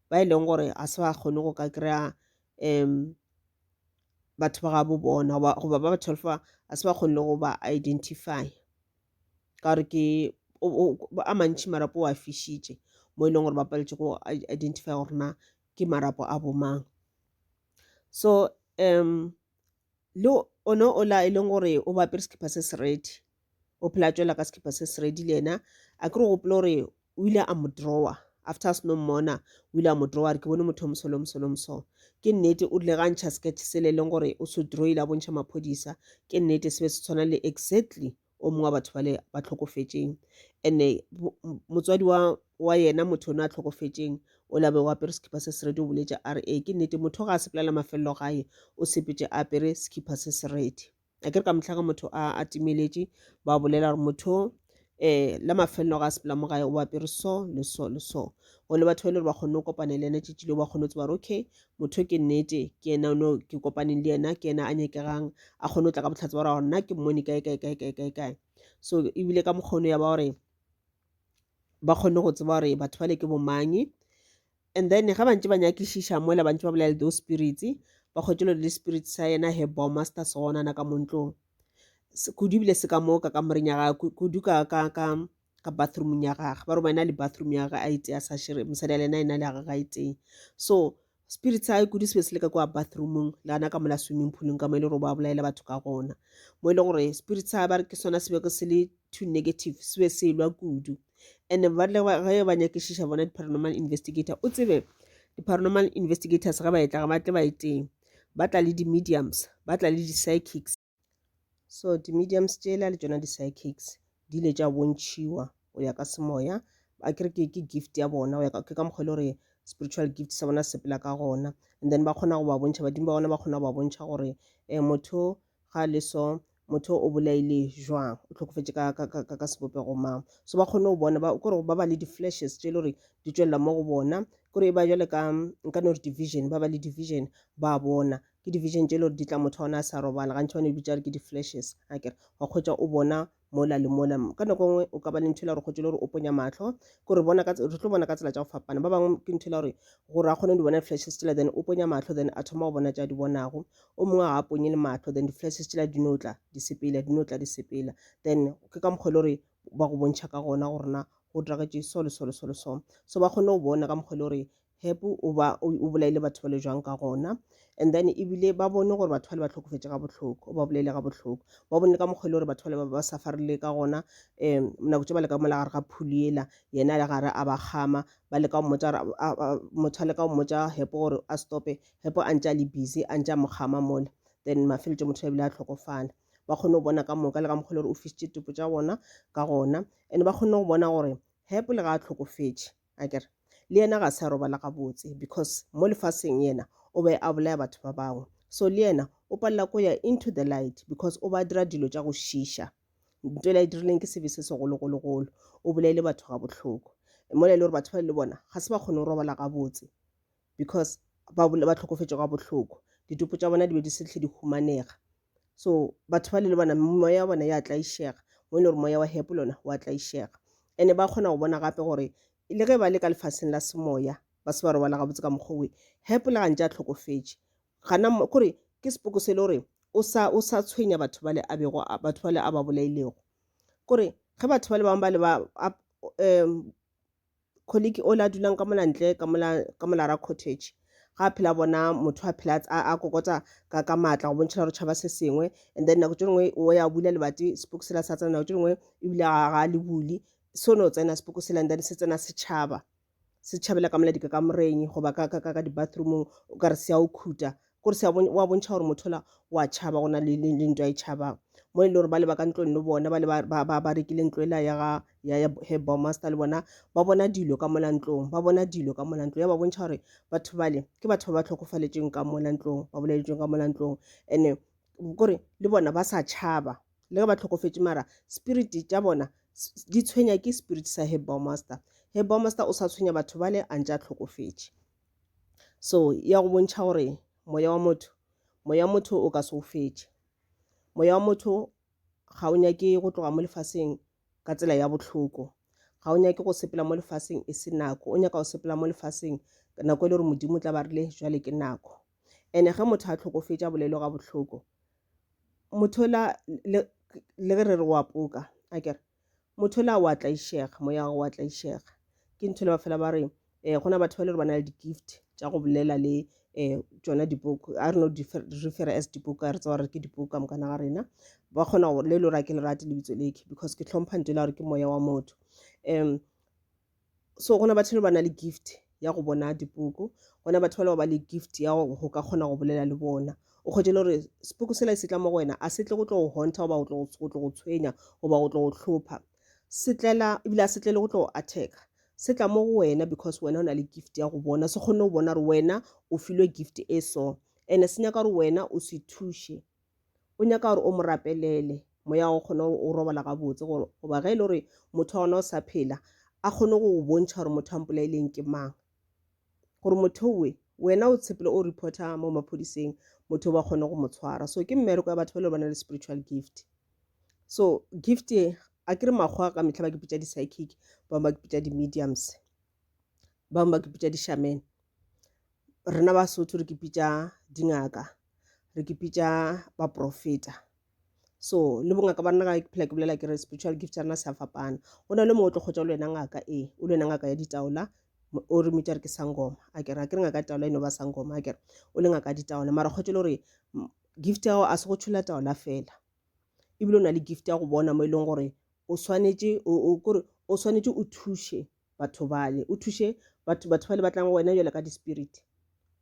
Speaker 1: ba e leng gore a se ba kgone go ka kry-a batho ba ga bo bona goba ba 12 a se ba kgone le go ba identify ka gore ke a mantši marapo a fišitše mo e leng gore ba paletše go identify gore na ke marapo a bomang So le ono ola e leng gore o ba apere sekipa se se ready o phela tswela ka sekipa se se ready le ena a kere go gopola gore o ile a mo drawer after a seno mmona o ile a mo drawer ke bone motho o mosolo ke nnete o ile ga ntšha sketch se le leng gore o se drawile a bontšha maphodisa ke nnete se be se tshwana le exactly o mongwe wa batho ba le ba tlhokofetseng and-e motswadi wa yena motho o ne a tlhokofetseng o labe o apere sekipa se se ready o boletse ke nnete motho ga a sepelela mafelelo gae o sepetse a apere sekipa se se ready a kere ka motlha ka motho a timeletše ba bolela gore motho la mafelelo ga a sepela mo gae o apere so le so le so go le batho ba le gore ba kgonne go kopana le ena tšetšile ba kgone go tseba gore okay motho ke nnete ke ena no ke kopaneng le ena ke ena a nyekegang a kgone go tla ka botlhatse ba gore nna ke mmone kae so ebile ka mokgono ya ba gore ba kgonne go tseba gore batho ba le ke bomanyi and then ga bantse ba nyakišiša mola bantse ba bolela those spirits ba kgotšelo le spirit sa yena Herbal Master se gonana ka montlong kudu ebile se ka moo ka kamoreng ya gage kudu ka bathroomong ya gage ba re ba ena le bathroom ya gage a itse a sa shere mosadi a le ena ena le ya gage a itseng so spirit sa kudu se be se le ka kwa bathroomong le ana ka mola swimming poolong ka mo e le gore ba bolaele batho ka gona mo e le gore spirit sa ba re ke sona se be ke se le too negative se be se lwa kudu and ba le ge ba nyakišiša bona di-paranormal investigator o tsebe di-paranormal investigators ga ba etla ga ba tle ba eteng ba tla le di-mediums ba tla le di-psychics so di-mediums tšela le tšona di-psychics di ile tša bontšhiwa go ya ka semoya a kere ke gift ya bona ke ka mokgwa le gore spiritual gift sa bona sepela ka gona and then ba kgona go ba bontšha badimo ba bona ba kgona go ba bontšha gore motho ga le so motho o bolaile jwang o tlhokofetse ka sebopego mang so ba kgone go bona kore ba ba le di-flashes tše le gore di tswelela mo go bona kore e ba jale ka nka no re division ba ba le division ba bona ke division tše le gore di tla motho ona a sa robala gantši ba ne bitša re ke di-flashes a kere wa kgwetša o bona mola le mola ka nako nngwe o ka ba le ntho la gore kgwetše le gore o ponya matlho kore re tlo bona ka tsela tša go fapana ba bangwe ke ntho la gore a kgone di bona flashes tšela then o ponya matlho then a thoma go bona tša di bonago o mongwe ga a ponye le matlho then di-flashes tšela dinotla di sepela then ke ka mokgwa le gore ba go bontšha ka gona gore na go diragetše so le so le so le so so ba kgone go bona ka mokgwa le gore Hepu o bolaile batho ba le jwang ka gona and then ebile ba bone gore batho ba le ba tlhokofetse ka botlhoko o ba bolaile ka botlhoko ba bone ka mokgwa le gore batho ba le ba safarile ka gona nako tse ba le ka mola gare ga phuli ela yena le gare a ba gama ba le ka motho a le ka mmotsa Hepu gore a stope Hepu a ntse a le busy a ntse a mo gama mola then mafeletse motho ebile a tlhokofala ba kgone go bona ka moka le ka mokgwa le gore o fisitše tupo tša bona ka gona and ba kgone go bona gore Hepu le ga a tlhokofetse a kere le yena ga sa robala ga botse because mo lefaseng yena o be a bolaya batho ba bangwe so le yena o palela ko ya into the light because o ba dira dilo tša go šiša ntho e dirileng ke sebe se segologologolo o bolaile batho ga botlhoko mo le gore batho ba le bona ga se ba kgone go robala ga botse because ba tlhokofetšwe ga botlhoko ditupo tša bona di be di setlhe di humanega so batho ba le bona moya wa bona ya tlaišega mo e le gore moya wa Hepu lona wa tlaišega and ba kgona go bona gape gore le ge ba le ka lefaseng la semoya ba se ba robala ga botse ka mokgwa Hepu le ga ntse a tlhokofetše gana kore ke sepoko se le gore o sa tshwenya batho ba le a ba bolailego kore ge batho ba le bangwe ba le ba colleague o la dulang ka molantle ka mola ra cottage ga phela bona motho a phela a kokotsa ka maatla go bontšha gore tšhaba se sengwe and then nako tše dingwe o ya bula lebati sepoko sela sa tsena nako tše dingwe ebile ga le bule so no tsena sepoko sela and then se tsena setšhabela ka moladika ka moreng goba ka di-bathroomong o ka re se ya o khuta kore wa bontšha gore motho la wa tšhaba gona le ntho a e tšhabang mo e le gore ba le ba ka ntlong le bona ba le ba rekile ntlo ela ya Herbal Master le bona ba bona dilo ka mola ntlong ya ba bontšha gore batho bale ke batho ba ba tlhokofaletšeng ka mola ntlong ba bolaeditsweng ka mola ntlong and kore le bona ba sa tšhaba le ge ba tlhokofetše mara spirit tša bona di tshwenya ke spirit sa Herbal Master o sa tshwenya batho bale a ntse a tlhokofetše so ya go bontšha gore moya wa motho o ka se o fetše moya wa motho ga o nyake go tloga mo lefaseng ka tsela ya botlhoko ga o nyake go sepela mo lefaseng e se nako o nyaka go sepela mo lefaseng nako e le gore modimo tla ba rile jwale ke nako ene ge motho a tlhokofetše a bolelo ga botlhoko motho le ge re re wa poka a kere motho la wa tlaišega moya wa tlaišega ke ntho le ba fela ba re gona batho ba le gore ba na le di-gift tša go bolela le tsona dibuka a re no refer as dibuka re tsa gore ke dibuka mokana ga rena ba kgona gore le lo ra ke le rate lebitso leke because ke tlhompha ntse la gore ke moya wa motho so gona batho ba na le gift ya go bona dibuku gona batho ba le gift ya go ka kgona go bolela le bona o kgotse le gore sepuku sela se tla mo go wena a se tle go tlo go honta ba go tlo go tshwenya go ba go tlo go tlhopha setlela ebile a setle le go tlo go attacka se tla mo go wena because wena o na le gift ya go bona se kgone go bona gore wena o filwe gift e so ene se nyaka gore wena o se thushe o nyaka gore o mo rapelele moya o kgone o robala ga botse gore goba ga ile gore motho ona o sa phela a kgone go go bontšha gore motho a mpolaeleng ke mang gore motho we wena o tshepile o reporta mo maphodiseng motho ba kgone go mo tshwara so ke mmereko ya batho ba le bana le spiritual gift so gift a ke re magwa ka metlha ba ke pitša di-psychic ba ba ke pitša di-mediums ba ba ke pitša di-shaman rena ba Sotho re ke pitša dingaka re ke pitša ba profeta so le bongaka ba rena ga ke phela ke bolela ke re spiritual gift ya rena se a fapana go na le mo o tlo kgotsa o le wena ngaka o le wena ngaka ya ditaola o re mitša re ke sangoma a ke re ngaka taola eno ba sangoma a ke re o le ngaka ditaola mara kgotse le gore gift ya go a se go tšhola taola fela ebile o na le gift ya go bona mo e leng gore o swanetše o thushe batho bale o thushe batho bale ba tlang wena jela ka di-spirit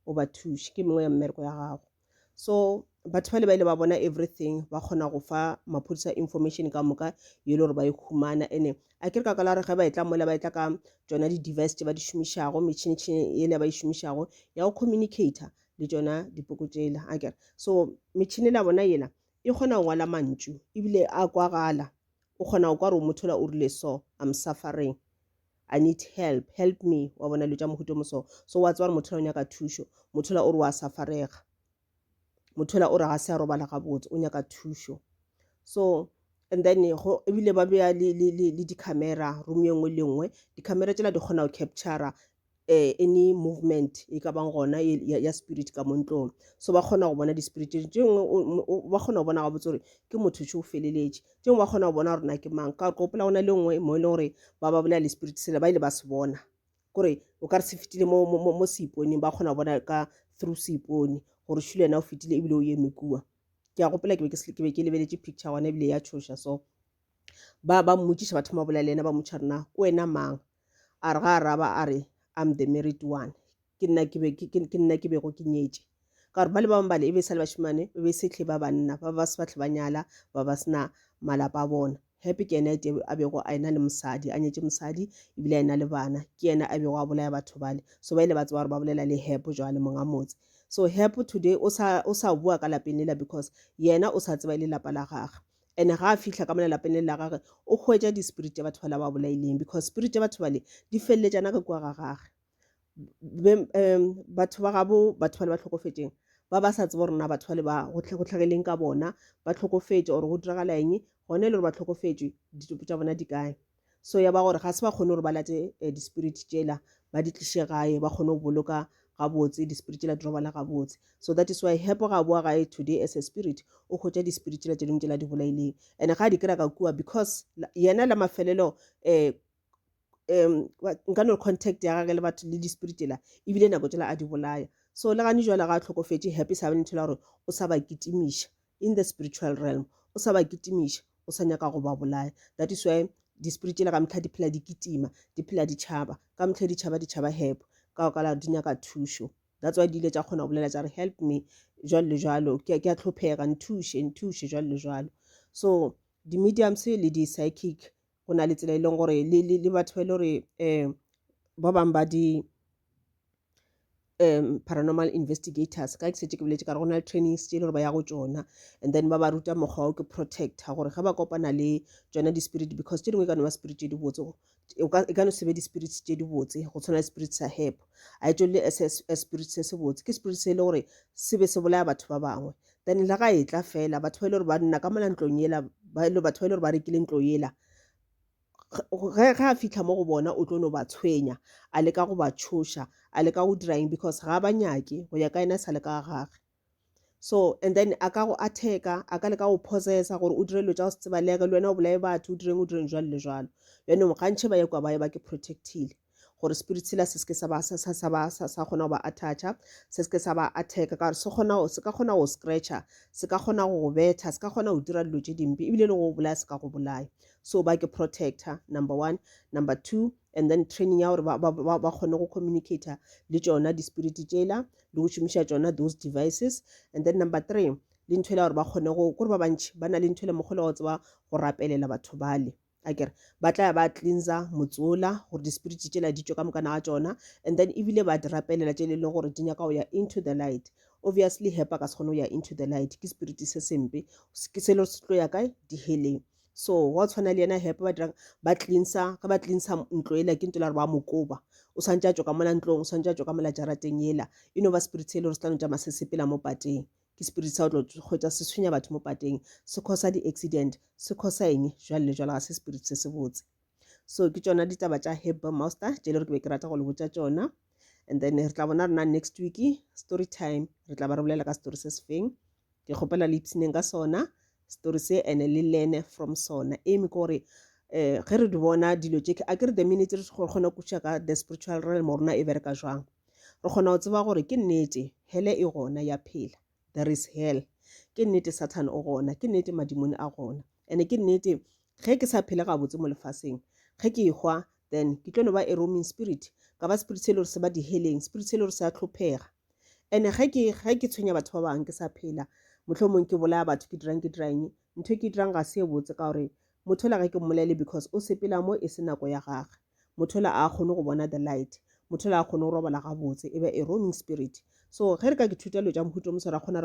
Speaker 1: o ba thushe ke mengwe ya mmereko ya gago so batho bale ba ile ba bona everything ba kgona go fa maphodisa information ka moka ye le gore ba e khumana ene a ke re ka la re ga ba etla mola ba etla ka tsona di-device tse ba di šomišago metšhinetšhine ele ba e šomišago ya go communicator le tsona dipoko tsela a kere so metšhine la bona yela e kgona go ngwala mantšu ebile a kwagala o kgona go kwa re o motho la o rile so I'm suffering I need help me wa bona le tša mohuto moso so wa tswa re motho la o nyaka thušo motho la o re wa safarega motho la o re ga se a robala gabotse o nyaka thušo so and then ebile ba bea le di-camera room ye nngwe le nngwe di-camera tsela di kgona go captura any movement e ka bang gona ya spirit ka montlong so ba kgona go bona di-spirit tše ngwe ba kgona go bona gabotse gore ke motho tše o feleletše tše ngwe ba kgona go bona gore na ke mang ka gore kopola gona le nngwe mo e leng gore ba bolela le spirit sela ba ile ba se bona kore o ka re se fetile mo seiponeng ba kgona go bona ka through seipone gore šhile yena o fetile ebile o eme kua ke a gopola ke be ke lebeletše picture gona ebile ya tshoša so ba mmotšiša batho ba bolela le ena ba mmotša rena ko wena mang a re ga a raba a re I'm the married one ke nna ke bego ke nyetše ka gore ba le ba bangwe bale e be sa le bašimane e be setlhe ba banna ba se batlhe ba nyala ba sena malapa a bona happy ke ena a bego a ena le mosadi a nyetše mosadi ebile a ena le bana ke ena a bego a bolaya batho bale so ba ile ba tseba gore ba bolela le Happy jwale monga motse so Happy today o sa bua ka lapeng lela because yena o sa tseba ile lapa la gagwe ene ga a fihla ka mona lapeng le la gagwe o hwetša di-spirit tša batho bala ba bolaileng because spirit tša batho bale di feleletšana ka kua ga gagwe batho ba gabo batho bale ba tlhokofetšeng ba sa tseba rona batho bale ba go tlhageleng ka bona ba tlhokofetše gore go diragala eng gona le gore ba tlhokofetše ditopo tša bona di kae so ya ba gore ga se ba kgone gore ba late di-spirit tšela ba di tliše gae ba kgone go boloka gabotse di-spirit tšela di robala gabotse so that is why Happy ga bua gae today as a spirit o kgotša di-spirit tšela tše dingwe tšela di bolaileng and ga di kry ka kua because yena la mafelelo nka no contact ya gage le batho le di-spirit tšela ebile nako tšela a di bolaya so le gane jwale ga a tlhokofetše Happy sa bane thela gore o sa ba kitimiša in the spiritual realm o sa ba kitimiša o sa nyaka go ba bolaya that is why di-spirit tšela ka metlha di phela di kitima di phela di tšhaba ka metlha di tšhaba Happy ka la di nyaka thušo that's why di ile tša kgona go bolela tša re help me jwalo le jwalo ke a tlhophega nthuše jwalo le jwalo so di-mediums le di-psychic go na le tsela e leng gore le batho ba ile gore ba bang ba di paranormal investigators ka ke setse ke boletse ka re go na le trainings tše le gore ba ya go tšona and then ba ba ruta mokgwa o ke protector gore ga ba kopana le tšona di-spirit because tše dingwe e ka no ba spirit tše di botse e ka no se be di-spirit tše di botse go tshwana le spirit sa Happy a e tšolele as spirit se se botse ke spirit se e le gore se be se bolaya batho ba bangwe then le ga e tla fela batho ba ile gore ba nna ka mola ntlong yela batho ba ile gore ba rekile ntlo yela ga a fitlha mo go bona o tlo no ba tshwenya a leka go ba tshoša a leka go diraeng because ga ba nyake go ya ka ena sa le ka gagwe so and then a ka go attack-a a ka leka go possessa gore o dire dilo tša go se tsebaleka le wena o bolaye batho o direng jwalo le jalo yone gantši ba ye kwa ba ke protectile gore spirit sela se ke sa kgona go ba attach-a se ke sa ba attack ka se ka kgona go scratcha se ka kgona go betha se ka kgona go dira dilo tse dimpe ebile le go bolaya se ka go bolaya so ba ke protector number 1 number 2 and then training ya gore ba kgone go communicate le tsona di-spirit tsela le go šomiša tsona those devices and then number 3 le ntho ya gore ba kgone go gore ba bantši ba na le ntho le mogolo wa tseba go rapelela batho bale akere ba tla ba cleanser motsola gore di-spirit tsela di tswe ka mokana ga tsona and then ebile ba di rapelela tse le leng gore di nyaka go ya into the light obviously hepa ka se kgone go ya into the light ke spirit se sempe ke se le se tlo ya kae di-healing so wa tshwana le yena hepa ba dirang ba cleanser ntlo ela ke ntlo la re ba mokoba o santse a tswa ka mola ntlong o santse a tswa ka mola jarateng ela ba spirit se le gore se tla no tsa masesepela mo pateng ke spirit sa go tlo kgotsa se tshwenya batho mo pateng se causa di-accident se causa eng jwale le jwale ga se spirit se se botse so ke tsona ditaba tša Herbal Master tše le gore ke be ke rata go le botsa tsona and then re tla bona rena next week story time re tla ba re bolela ka story se se feng ke kgopela le ipshineng ka sona story se ene le learn from sona eme ke gore ge re di bona dilo tše a ke re the minute re kgona kuša ka the spiritual realm rona e bereka jwang re kgona go tseba gore ke nnete hele e gona ya phela there is hell ke nnete Satan o gona ke nnete madimoni a gona ene ke nnete ge ke sa phela ga botse mo lefaseng ge ke hwa then ke tlo no ba a roaming spirit ka ba spirit se le gore se ba di-healing spirit se le gore se a tlhophega ene ge ke tshwenya batho ba bangwe ke sa phela mohlomong ke bolaya batho ke dirang ntho ke dirang ga se e botse ka gore motho la ge ke mmolele because o sepela mo e se nako ya gage motho la a kgone go bona the light motho la a kgone go robala ga botse e be a roaming spirit so ge re ka ke thuta lo tša mohuto mo se ra kgona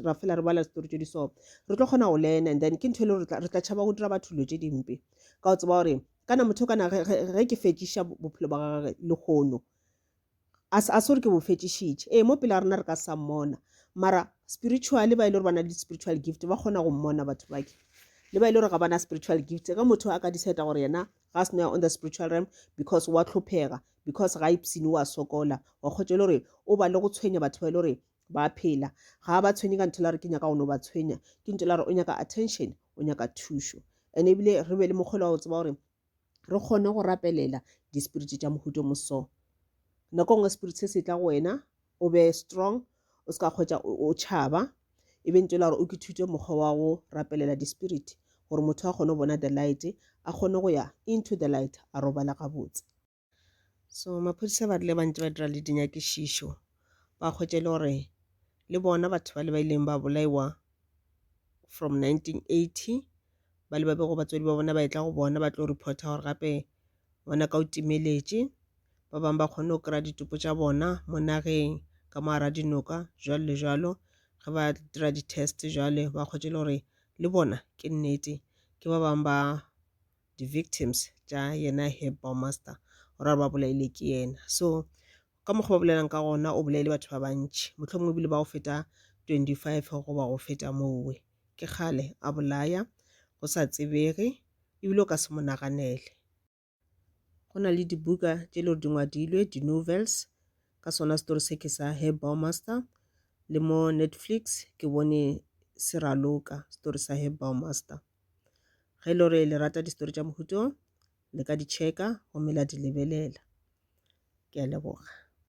Speaker 1: ra fela re bala story tše di so re tlo kgona go learn and then ke ntho le re tla tšhaba go dira batho lo tše dimpe ka go tseba gore kana motho kana ge ke fetšiša bophelo ba gage le kgono a se gore ke bo fetšišitše mo pele rena re ka sa mmona mara spiritually ba ile gore ba na le spiritual gift ba kgona go mmona batho bake le ba ile gore ga bana spiritual gift ka motho a ka decide gore yena ga se no on the spiritual realm because wa tlhophega because ga ipsine wa sokola wa kgotse le gore o ba le go tshwenya batho ba ile gore ba phela ga ba tshwenye ka ntho la re ke nyaka go no ba tshwenya ke ntho la re o nyaka attention o nyaka thušo and ebile re be le mogolo wa go tseba gore re kgone go rapelela di-spirit tša mohuto moso nako ngwe spirit se se tla go wena o be strong o se ka kgotsa o tšhaba e be ntse la gore o ke thute mokgwa wa go rapelela di-spirit gore motho a kgone go bona the light a kgone go ya into the light a robala gabotse so maphodisa ba rile bantse ba dira le dinyakišišo ba kgwetše le gore le bona batho ba le ba ileng ba bolaiwa from 1980 ba le ba bego batswadi ba bona ba etla go bona ba tlo reporta gore gape bona ka o timeletše ba bangwe ba kgone go kry-a ditopo tša bona mo nageng ka moara dinoka jalo le jalo ge ba dira di-test jale ba kgwetše le gore le bona ke nnete ke ba bangwe ba di-victims tša yena Herbal Master gore ba bolaile ke yena so ka mokgwa ba bolelang ka gona o bolaile batho ba bantši mohlomongwe bile ba go feta 25 go ba go feta moowe ke kgale a bolaya go sa tsebege ebile o ka se mo naganele go na le dibuka tše le gore di ngwadilwe di-novels ka sona story se ke sa Herbal Master le mo Netflix ke bone se raloka story sa Herbal Master ge le gore le rata di-story tša mohuto le ka di checka go mela di lebelela ke a leboga